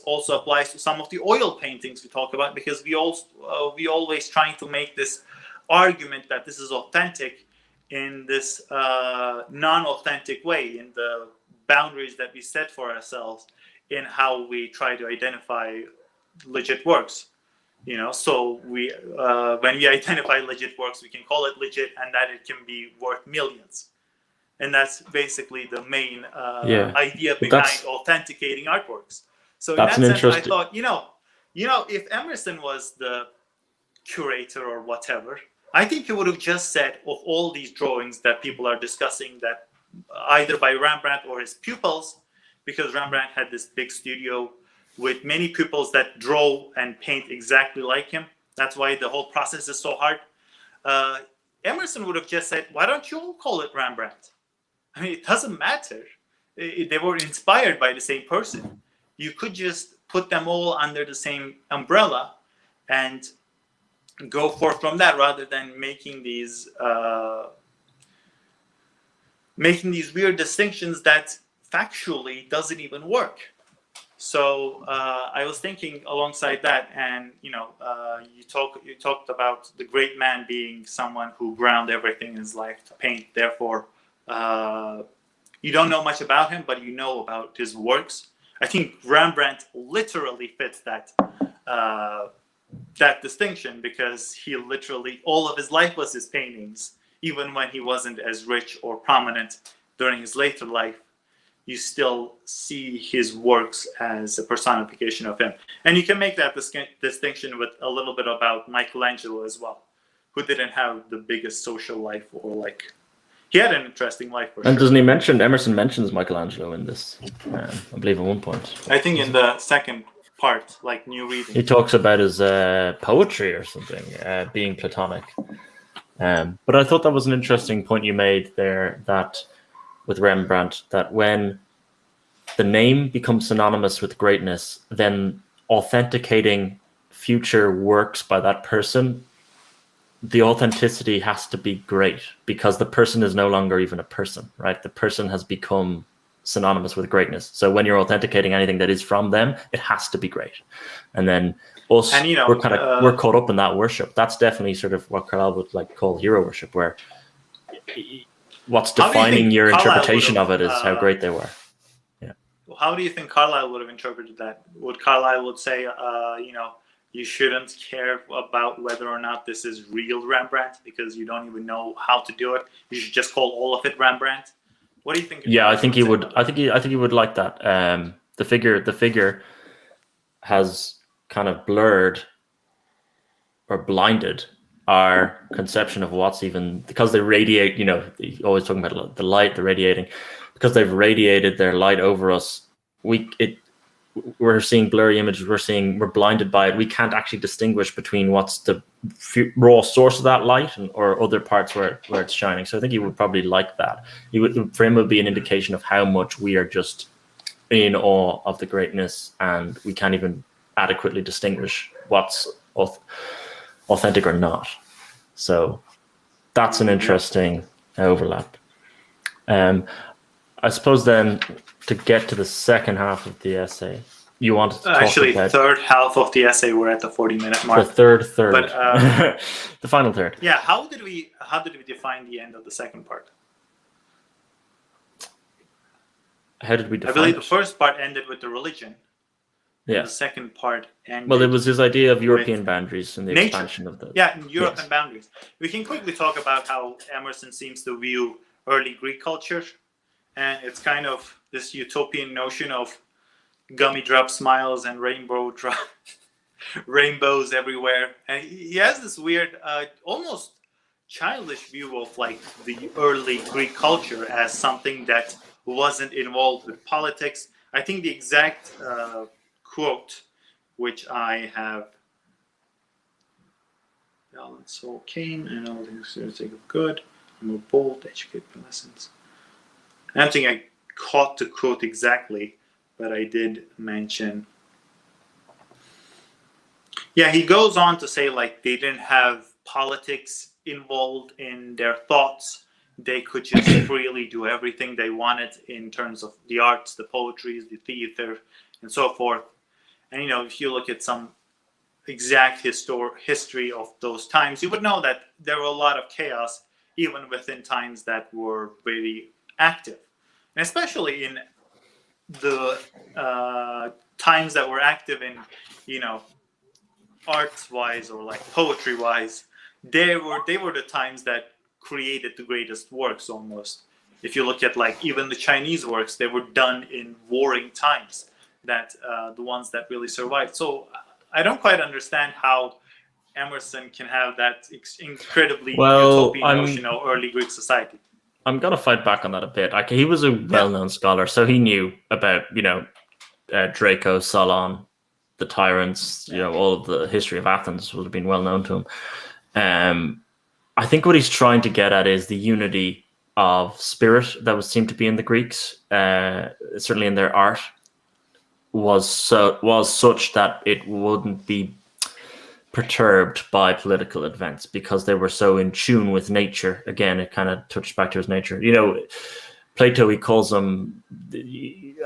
also applies to some of the oil paintings we talk about, because we always trying to make this argument that this is authentic in this non-authentic way, in the boundaries that we set for ourselves in how we try to identify legit works. So we when we identify legit works, we can call it legit, and that it can be worth millions. And that's basically the main idea behind authenticating artworks. So in that sense, I thought, if Emerson was the curator or whatever, I think he would have just said, of all these drawings that people are discussing, that either by Rembrandt or his pupils, because Rembrandt had this big studio with many pupils that draw and paint exactly like him. That's why the whole process is so hard. Emerson would have just said, why don't you all call it Rembrandt? I mean, it doesn't matter. They were inspired by the same person. You could just put them all under the same umbrella and go forth from that, rather than making these weird distinctions that factually doesn't even work. So I was thinking alongside that, and you talked about the great man being someone who ground everything in his life to paint. Therefore, you don't know much about him, but you know about his works. I think Rembrandt literally fits that distinction, because he literally, all of his life was his paintings. Even when he wasn't as rich or prominent during his later life, you still see his works as a personification of him. And you can make that distinction with a little bit about Michelangelo as well, who didn't have the biggest social life, or he had an interesting life for and sure. doesn't he mention, Emerson mentions Michelangelo in this, I believe at one point. I think in the second part, new reading. He talks about his poetry or something being Platonic. But I thought that was an interesting point you made there, that with Rembrandt, that when the name becomes synonymous with greatness, then authenticating future works by that person, the authenticity has to be great, because the person is no longer even a person, right? The person has become synonymous with greatness. So when you're authenticating anything that is from them, it has to be great. And then us, and, we're caught up in that worship. That's definitely sort of what Carlyle would call hero worship, where what's defining your interpretation of it is how great they were. Yeah. How do you think Carlyle would have interpreted that? Would Carlyle would say, you shouldn't care about whether or not this is real Rembrandt, because you don't even know how to do it. You should just call all of it Rembrandt. What do you think? Yeah, I think he would. I think he would like that. The figure has kind of blurred or blinded our conception of what's even, because they radiate. Always talking about the light, the radiating, because they've radiated their light over us. We're seeing blurry images. We're blinded by it. We can't actually distinguish between what's the raw source of that light or other parts where it's shining. So I think he would probably like that. For him, it would be an indication of how much we are just in awe of the greatness, and we can't even adequately distinguish what's authentic or not. So that's an interesting overlap. I suppose then, to get to the second half of the essay, you wanted to talk about... third half of the essay, we're at the 40-minute mark. The third. But, the final third. Yeah, how did we define the end of the second part? How did we define I believe it? the first part ended with the religion. Yeah. The second part ended... Well, it was his idea of European boundaries and the nature. Expansion of the... Yeah, European boundaries. We can quickly talk about how Emerson seems to view early Greek culture and it's kind of this utopian notion of gummy drop smiles and rainbows everywhere. And he has this weird, almost childish view of like the early Greek culture as something that wasn't involved with politics. I think the exact quote, which I have, balance soul came, and all things for the sake of good, more bold, educate by lessons. I don't think I caught the quote exactly, but I did mention. Yeah, he goes on to say like they didn't have politics involved in their thoughts. They could just freely do everything they wanted in terms of the arts, the poetry, the theater, and so forth. And if you look at some exact history of those times, you would know that there were a lot of chaos even within times that were very active. And especially in the times that were active in, arts-wise or like poetry-wise, they were the times that created the greatest works almost. If you look at like even the Chinese works, they were done in warring times, that the ones that really survived. So I don't quite understand how Emerson can have that incredibly utopian notion of early Greek society. I'm going to fight back on that a bit. Like, he was a well-known scholar, so he knew about, Draco, Solon, the tyrants, all of the history of Athens would have been well known to him. I think what he's trying to get at is the unity of spirit that would seem to be in the Greeks, certainly in their art, was such that it wouldn't be perturbed by political events because they were so in tune with nature. Again, it kind of touched back to his nature. Plato, he calls him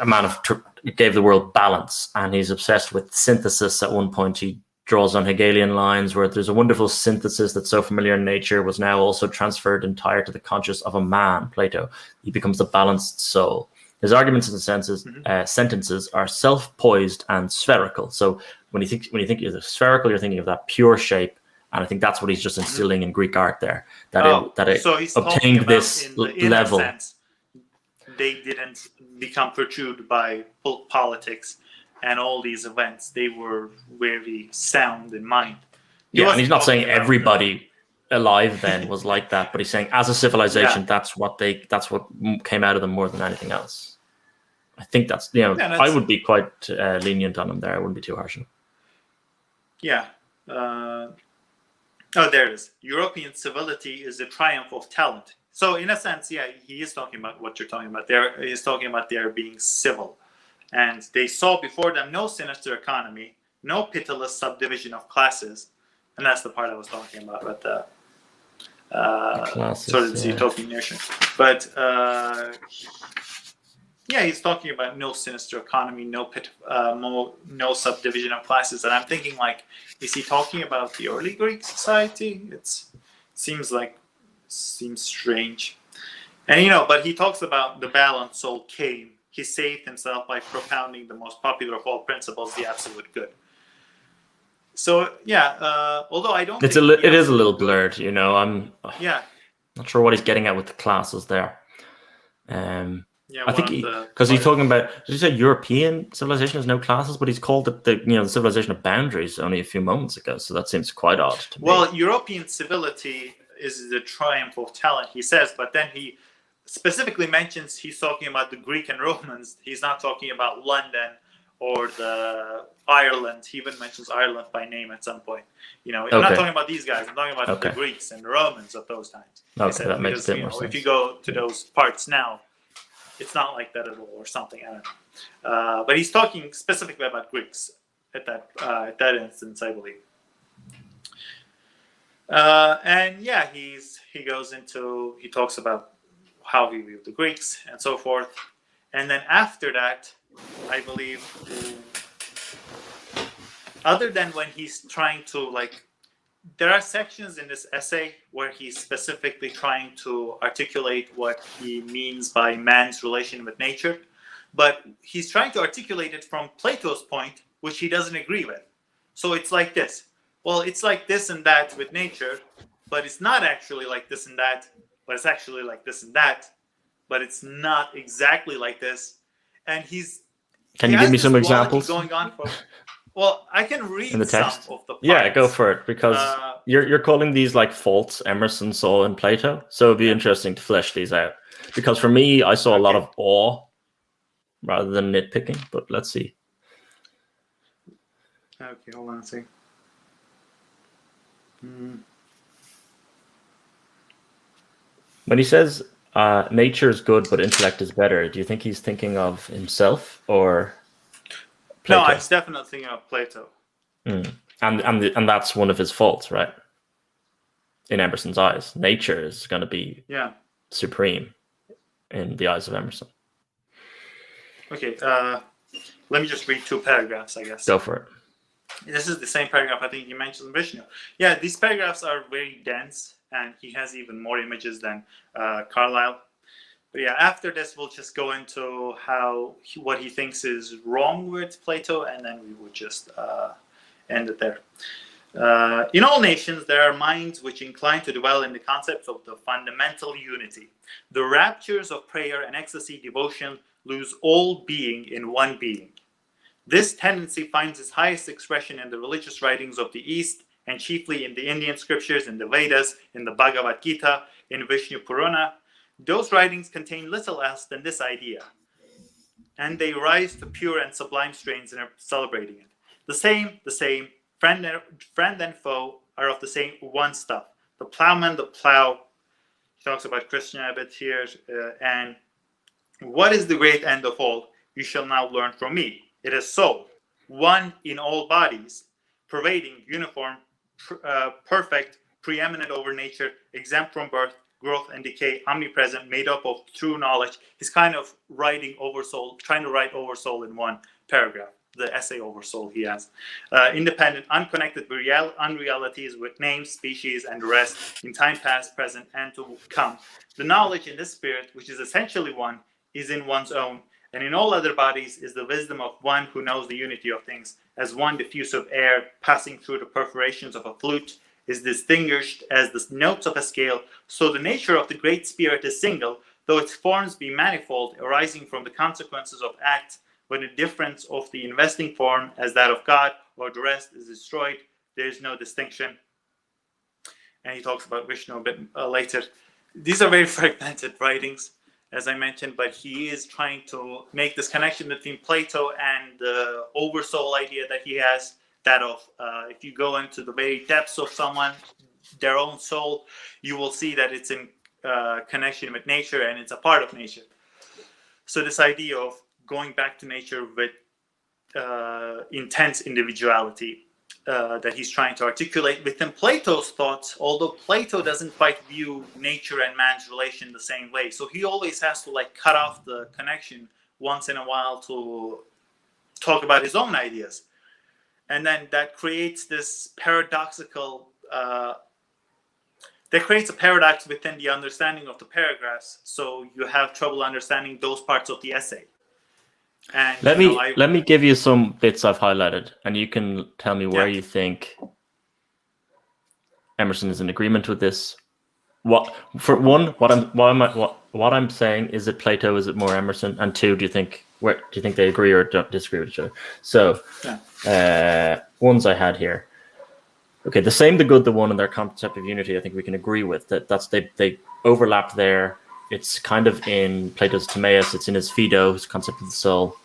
a man who gave the world balance, and he's obsessed with synthesis. At one point, he draws on Hegelian lines where there's a wonderful synthesis that's so familiar in nature was now also transferred entire to the conscious of a man, Plato. He becomes the balanced soul. His arguments in the sentences are self-poised and spherical. So when you think of spherical, you're thinking of that pure shape, and I think that's what he's just instilling in Greek art there. So he's obtained this level. Sense, they didn't become perturbed by politics and all these events. They were very sound in mind. And he's not saying everybody alive then was like that, but he's saying as a civilization, that's what came out of them more than anything else. I think that's I would be quite lenient on him there. I wouldn't be too harsh on him. Yeah. There it is. European civility is the triumph of talent. So in a sense, he is talking about what you're talking about there. He's talking about their being civil, and they saw before them no sinister economy, no pitiless subdivision of classes, and that's the part I was talking about. But sort of this utopian nation. But he's talking about no sinister economy, no subdivision of classes. And I'm thinking, like, is he talking about the early Greek society? It seems strange. And but he talks about the balanced soul came. He saved himself by propounding the most popular of all principles, the absolute good. So although I don't, it is a little blurred. I'm not sure what he's getting at with the classes there. I think because he's talking about, did you say European civilization has no classes? But he's called it the civilization of boundaries only a few moments ago. So that seems quite odd to me. Well, European civility is the triumph of talent, he says, but then he specifically mentions he's talking about the Greek and Romans. He's not talking about London or the Ireland. He even mentions Ireland by name at some point. I'm not talking about these guys. I'm talking about the Greeks and the Romans of those times. That makes a bit more sense. If you go to those parts now, it's not like that at all, or something. I don't know. But he's talking specifically about Greeks at that instance, I believe. He talks about how he viewed the Greeks and so forth. And then after that, I believe, other than when he's trying to, there are sections in this essay where he's specifically trying to articulate what he means by man's relation with nature, but he's trying to articulate it from Plato's point, which he doesn't agree with. So it's like this. Well, it's like this and that with nature, but it's not actually like this and that, but it's actually like this and that. but it's not exactly like this. And Can he you give has me this some duality examples going on for. Well, I can in read the some text? of the parts. Yeah, go for it, because you're calling these like faults Emerson saw in Plato. So it'd be interesting to flesh these out. Because for me, I saw a lot of awe rather than nitpicking, but let's see. Okay, hold on a second. When he says nature is good but intellect is better, do you think he's thinking of himself or Plato? No, I was definitely thinking of Plato. And that's one of his faults, right? In Emerson's eyes, nature is going to be supreme in the eyes of Emerson. Okay, let me just read 2 paragraphs, I guess. Go for it. This is the same paragraph I think you mentioned in Vishnu. Yeah, these paragraphs are very dense, and he has even more images than Carlyle. But yeah, after this, we'll just go into what he thinks is wrong with Plato, and then we would just end it there. In all nations, there are minds which incline to dwell in the concept of the fundamental unity. The raptures of prayer and ecstasy devotion lose all being in one being. This tendency finds its highest expression in the religious writings of the East, and chiefly in the Indian scriptures, in the Vedas, in the Bhagavad Gita, in Vishnu Purana. Those writings contain little else than this idea, and they rise to pure and sublime strains and are celebrating it. The same, friend and foe are of the same one stuff. The plowman, the plow. He talks about Krishna a bit here. And what is the great end of all? You shall now learn from me. It is soul, one in all bodies, pervading, uniform, perfect, preeminent over nature, exempt from birth, growth, and decay, omnipresent, made up of true knowledge. He's kind of writing over soul, trying to write over soul in one paragraph. The essay over soul he has. Independent, unconnected with unrealities, with names, species, and the rest, in time past, present, and to come. The knowledge in this spirit, which is essentially one, is in one's own, and in all other bodies is the wisdom of one who knows the unity of things, as one diffusive air passing through the perforations of a flute is distinguished as the notes of a scale, so the nature of the great spirit is single, though its forms be manifold, arising from the consequences of acts, when the difference of the investing form as that of God or the rest is destroyed, there is no distinction. And he talks about Vishnu a bit later. These are very fragmented writings, as I mentioned, but he is trying to make this connection between Plato and the oversoul idea that he has, that of if you go into the very depths of someone, their own soul, you will see that it's in connection with nature and it's a part of nature. So this idea of going back to nature with intense individuality that he's trying to articulate within Plato's thoughts, although Plato doesn't quite view nature and man's relation the same way. So he always has to cut off the connection once in a while to talk about his own ideas. And then that creates this paradoxical, that creates a paradox within the understanding of the paragraphs. So you have trouble understanding those parts of the essay. And let me give you some bits I've highlighted, and you can tell me where you think Emerson is in agreement with this. What I'm saying is it Plato? Is it more Emerson? And 2, do you think they agree or don't disagree with each other? So, ones I had here. Okay, the same, the good, the one, and their concept of unity. I think we can agree with that. They overlap there. It's kind of in Plato's Timaeus. It's in his Phaedo, his concept of the soul.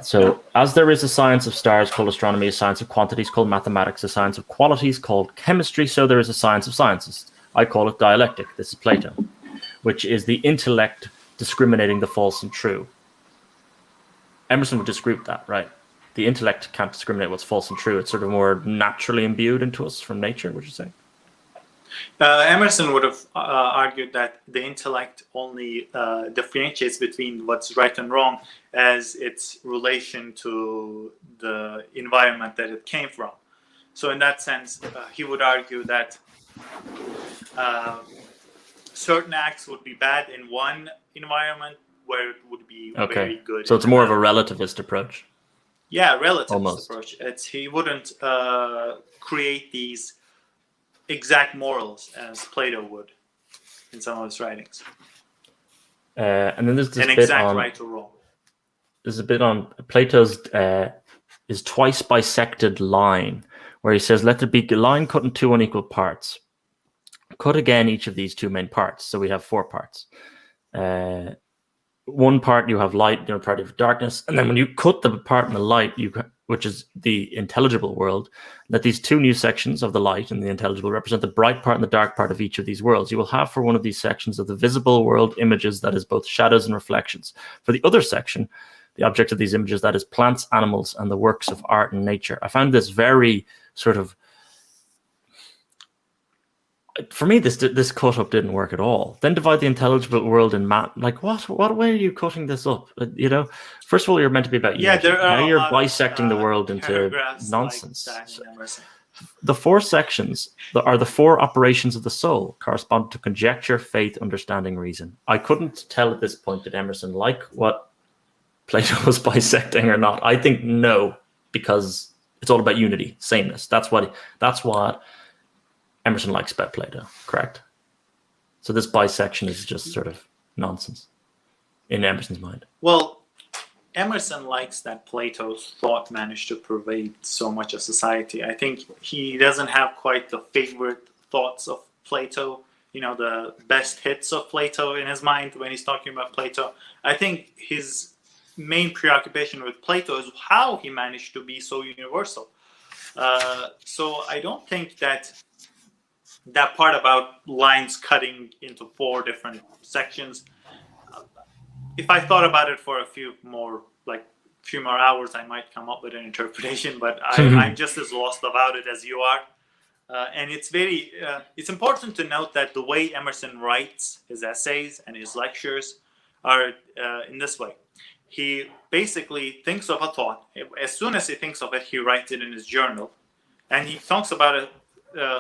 So as there is a science of stars called astronomy, a science of quantities called mathematics, a science of qualities called chemistry, so there is a science of sciences. I call it dialectic. This is Plato, which is the intellect discriminating the false and true. Emerson would disagree with that, right? The intellect can't discriminate what's false and true. It's sort of more naturally imbued into us from nature, would you say? Emerson would have argued that the intellect only differentiates between what's right and wrong as its relation to the environment that it came from. So in that sense, he would argue that certain acts would be bad in one environment where it would be very good. So it's more of a relativist approach. Yeah, relativist approach. He wouldn't create these exact morals as Plato would in some of his writings. And then there's this An bit exact on right or wrong. there's a bit on Plato's is twice bisected line, where he says, "Let there be a line cut in two unequal parts. Cut again each of these two main parts." So we have four parts. One part you have light, the other part you have darkness, and then when you cut the part in the light, which is the intelligible world, that these two new sections of the light and the intelligible represent the bright part and the dark part of each of these worlds. You will have for one of these sections of the visible world images that is both shadows and reflections. For the other section, the object of these images, that is plants, animals, and the works of art and nature. I found this very sort of, for me, this cut up didn't work at all. Then divide the intelligible world in like what way are you cutting this up? First of all, you're meant to be about unity. There are now you're bisecting the world into nonsense. Like that in Emerson. The four sections are the four operations of the soul, correspond to conjecture, faith, understanding, reason. I couldn't tell at this point did Emerson like what Plato was bisecting or not. I think no, because it's all about unity, sameness. That's what Emerson likes about Plato, correct? So this bisection is just sort of nonsense in Emerson's mind. Well, Emerson likes that Plato's thought managed to pervade so much of society. I think he doesn't have quite the favorite thoughts of Plato, the best hits of Plato in his mind when he's talking about Plato. I think his main preoccupation with Plato is how he managed to be so universal. So I don't think that part about lines cutting into four different sections, if I thought about it for a few more hours, I might come up with an interpretation, but I'm just as lost about it as you are. And it's important to note that the way Emerson writes his essays and his lectures are in this way. He basically thinks of a thought. As soon as he thinks of it, he writes it in his journal. And he talks about it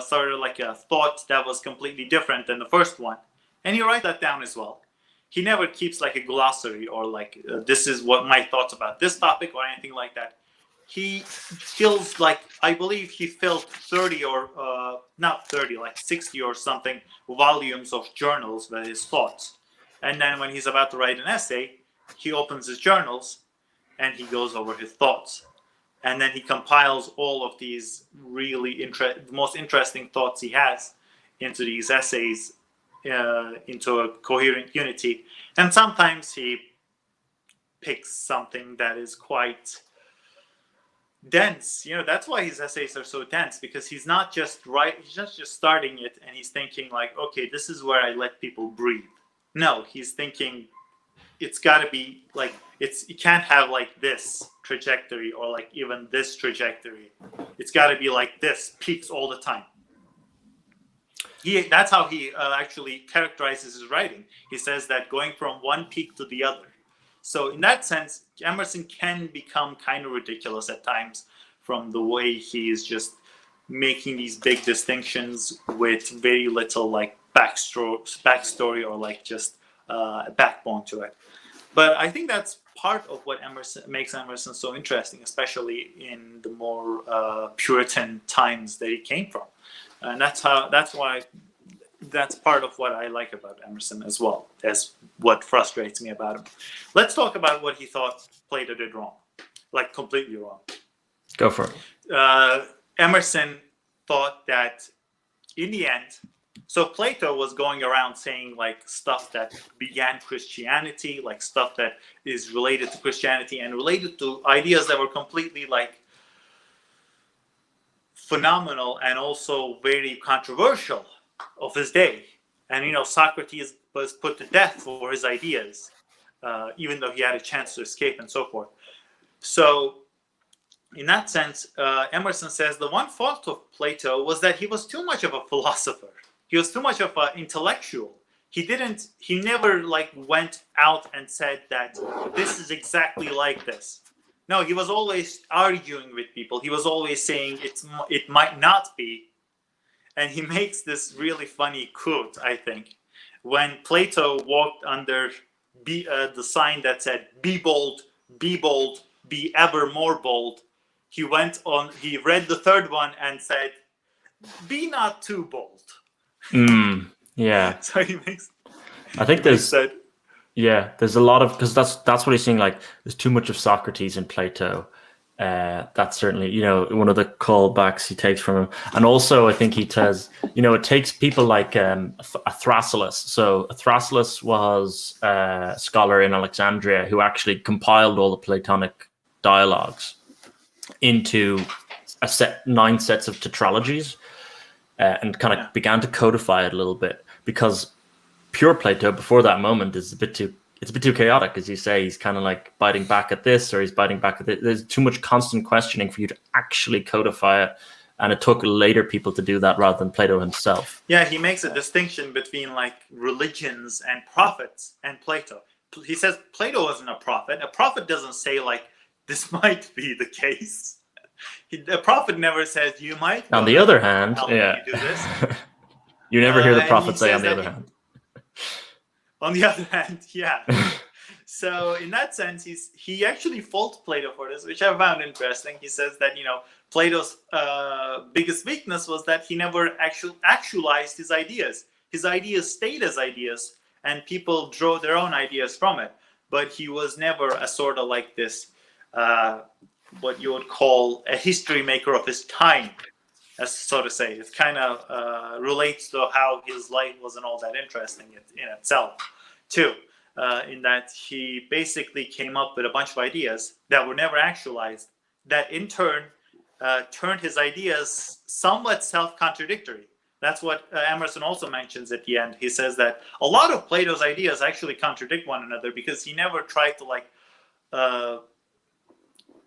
sort of like a thought that was completely different than the first one, and he writes that down as well. He never keeps like a glossary or this is what my thoughts about this topic or anything like that. He feels like, I believe he filled 30 or not 30, like 60 or something volumes of journals with his thoughts. And then when he's about to write an essay, he opens his journals and he goes over his thoughts. And then he compiles all of these really most interesting thoughts he has into these essays, into a coherent unity. And sometimes he picks something that is quite dense. That's why his essays are so dense, because he's not just starting it and he's thinking like, okay, this is where I let people breathe. No, he's thinking it's got to be like, it can't have like this trajectory or like even this trajectory. It's got to be like this, peaks all the time. That's how he actually characterizes his writing. He says that going from one peak to the other. So in that sense, Emerson can become kind of ridiculous at times from the way he is just making these big distinctions with very little like backstory or like just a backbone to it. But I think that's part of what makes Emerson so interesting, especially in the more Puritan times that he came from. And that's part of what I like about Emerson as well as what frustrates me about him. Let's talk about what he thought Plato did wrong, like completely wrong. Go for it. Emerson thought that in the end, so Plato was going around saying like stuff that began Christianity, like stuff that is related to Christianity and related to ideas that were completely like phenomenal and also very controversial of his day. And Socrates was put to death for his ideas, even though he had a chance to escape and so forth. So in that sense, Emerson says the one fault of Plato was that he was too much of a philosopher. He was too much of an intellectual. He never like went out and said that this is exactly like this. No, he was always arguing with people. He was always saying it might not be. And he makes this really funny quote, I think. When Plato walked under the sign that said, be bold, be ever more bold, he read the third one and said, be not too bold. Yeah. So he makes... I think there's... Yeah, there's a lot of, because that's what he's saying. Like, there's too much of Socrates in Plato. That's certainly, one of the callbacks he takes from him. And also, I think he says, it takes people like Thrasyllus. So Thrasyllus was a scholar in Alexandria who actually compiled all the Platonic dialogues into 9 sets of tetralogies, and kind of began to codify it a little bit, because pure Plato before that moment is a bit too chaotic, as you say. He's kind of like biting back at this, or he's biting back at it. There's too much constant questioning for you to actually codify it, and it took later people to do that rather than Plato himself. Yeah, he makes a distinction between like religions and prophets and Plato. He says Plato wasn't a prophet. A prophet doesn't say like, this might be the case. A prophet never says you might. On the other hand, you do this. You never hear the prophet say on the other hand. On the other hand, yeah. So in that sense, he actually faults Plato for this, which I found interesting. He says that Plato's biggest weakness was that he never actualized his ideas. His ideas stayed as ideas, and people draw their own ideas from it. But he was never a sort of like this, what you would call a history maker of his time, as so to say. It kind of relates to how his life wasn't all that interesting in itself, too. In that he basically came up with a bunch of ideas that were never actualized, that in turn turned his ideas somewhat self-contradictory. That's what Emerson also mentions at the end. He says that a lot of Plato's ideas actually contradict one another, because he never tried to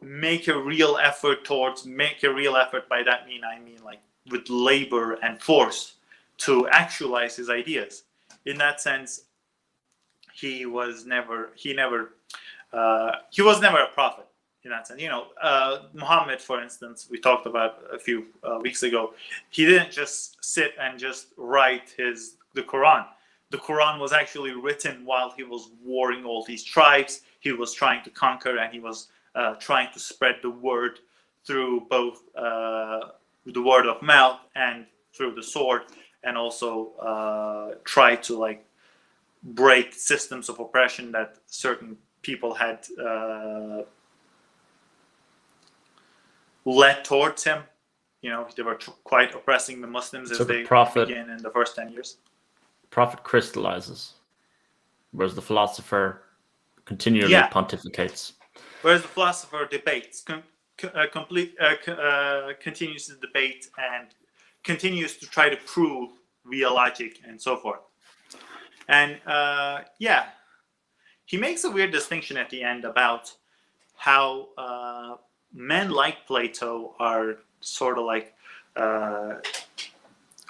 make a real effort. By that I mean like with labor and force to actualize his ideas. In that sense, he was never a prophet. In that sense, Muhammad, for instance, we talked about a few weeks ago. He didn't just sit and just write the Quran. The Quran was actually written while he was warring all these tribes. He was trying to conquer, and he was trying to spread the word through both the word of mouth and through the sword, and also try to break systems of oppression that certain people had led towards him. They were quite oppressing the Muslims as they began in the first 10 years. Prophet crystallizes, whereas the philosopher continually pontificates. Whereas the philosopher debates, continues to debate and continues to try to prove via logic and so forth. And he makes a weird distinction at the end about how men like Plato are sort of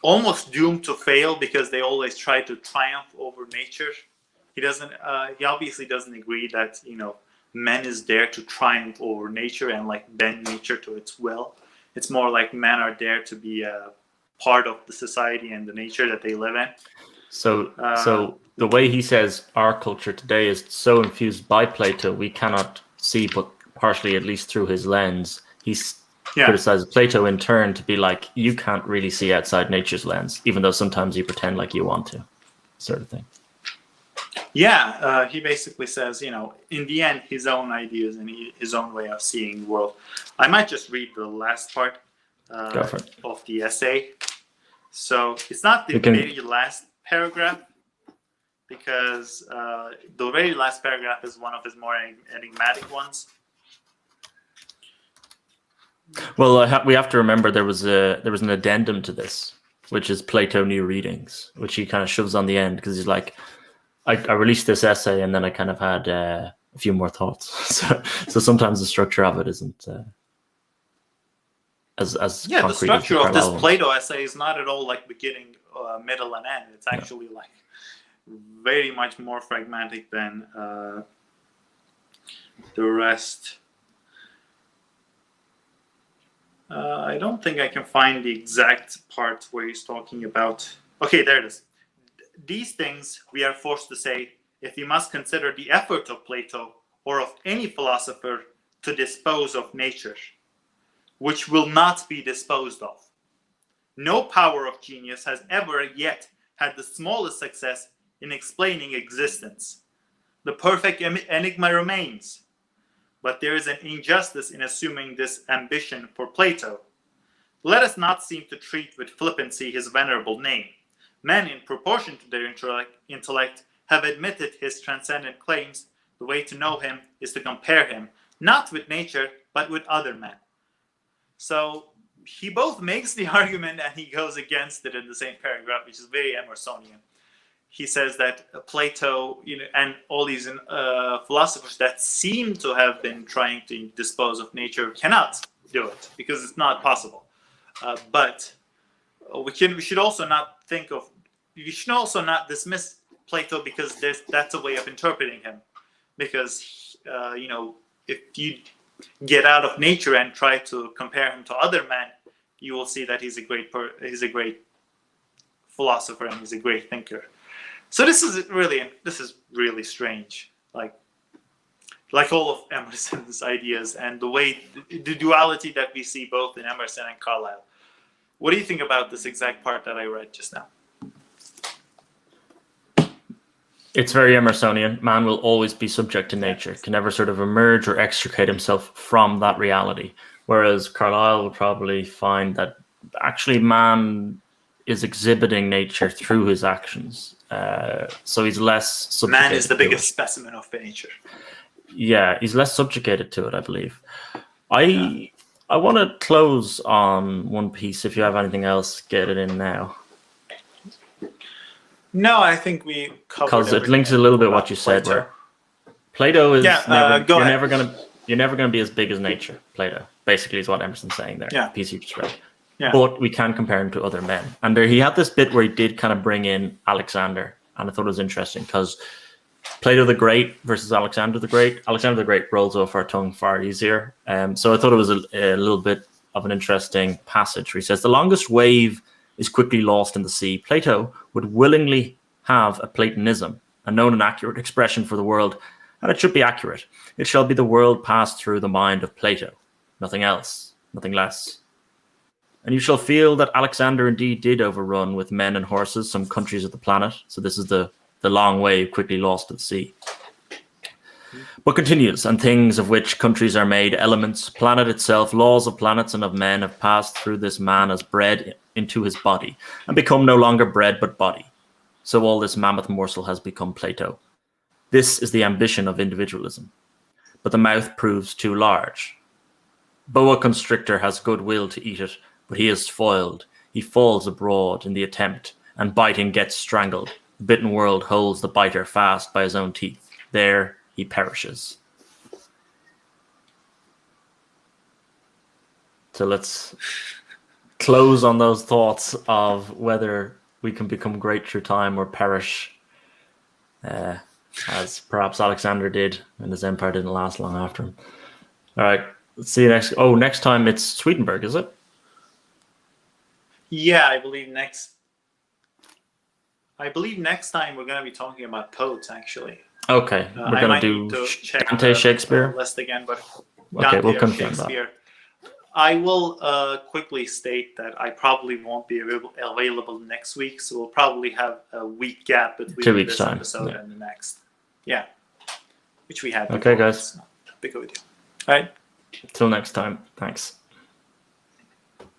almost doomed to fail, because they always try to triumph over nature. He obviously doesn't agree that man is there to triumph over nature and bend nature to its will. It's more like men are there to be a part of the society and the nature that they live in. So the way he says our culture today is so infused by Plato, we cannot see, but partially at least through his lens. He's criticizes Plato in turn to be like, you can't really see outside nature's lens, even though sometimes you pretend like you want to, sort of thing. Yeah, he basically says, in the end, his own ideas and his own way of seeing the world. I might just read the last part of the essay. So it's not the very last paragraph, because the very last paragraph is one of his more enigmatic ones. Well, we have to remember there was an addendum to this, which is Plato New Readings, which he kind of shoves on the end, because he's like, I released this essay and then I kind of had a few more thoughts. So sometimes the structure of it isn't as concrete. The structure of this Plato essay is not at all like beginning, middle, and end. It's actually very much more fragmentic than the rest. I don't think I can find the exact part where he's talking about. Okay, there it is. These things we are forced to say if we must consider the effort of Plato or of any philosopher to dispose of nature, which will not be disposed of. No power of genius has ever yet had the smallest success in explaining existence. The perfect enigma remains. But there is an injustice in assuming this ambition for Plato. Let us not seem to treat with flippancy his venerable name. Men, in proportion to their intellect, have admitted his transcendent claims. The way to know him is to compare him, not with nature, but with other men. So he both makes the argument and he goes against it in the same paragraph, which is very Emersonian. He says that Plato, and all these philosophers that seem to have been trying to dispose of nature cannot do it because it's not possible. But we should also not dismiss Plato because that's a way of interpreting him. Because if you get out of nature and try to compare him to other men, you will see that he's a great philosopher and he's a great thinker. So this is really strange, like all of Emerson's ideas and the duality that we see both in Emerson and Carlyle. What do you think about this exact part that I read just now? It's very Emersonian. Man will always be subject to nature, can never sort of emerge or extricate himself from that reality. Whereas Carlyle will probably find that actually man is exhibiting nature through his actions. So he's less subjugated. Man is the biggest specimen of nature. Yeah, he's less subjugated to it, I believe. I want to close on one piece. If you have anything else, get it in now. No, I think we covered because it links a little bit what you said. Where Plato is you're never gonna be as big as nature. Plato basically is what Emerson's saying there. Yeah. Piece you just read. Yeah. But we can compare him to other men. And he had this bit where he did kind of bring in Alexander, and I thought it was interesting because Plato the Great versus Alexander the Great. Alexander the Great rolls off our tongue far easier. So I thought it was a little bit of an interesting passage where he says, the longest wave is quickly lost in the sea. Plato would willingly have a Platonism, a known and accurate expression for the world, and it should be accurate. It shall be the world passed through the mind of Plato. Nothing else, nothing less. And you shall feel that Alexander indeed did overrun with men and horses some countries of the planet. So this is the long wave quickly lost to the sea. But continues, and things of which countries are made, elements, planet itself, laws of planets and of men have passed through this man as bread into his body, and become no longer bread but body. So all this mammoth morsel has become Plato. This is the ambition of individualism. But the mouth proves too large. Boa constrictor has good will to eat it, but he is foiled. He falls abroad in the attempt, and biting gets strangled. The bitten world holds the biter fast by his own teeth. There he perishes. So let's close on those thoughts of whether we can become great through time or perish, as perhaps Alexander did, and his empire didn't last long after him. All right, let's see you next. Oh, next time it's Swedenborg, is it? Yeah, I believe next time we're going to be talking about poets, actually. Okay, we're going to do Dante, Shakespeare. List again, but okay, we'll confirm that. I will quickly state that I probably won't be available next week, so we'll probably have a week gap between 2 weeks this time episode and the next. Yeah, which we had. Okay, guys. Big of a deal. All right. Till next time. Thanks.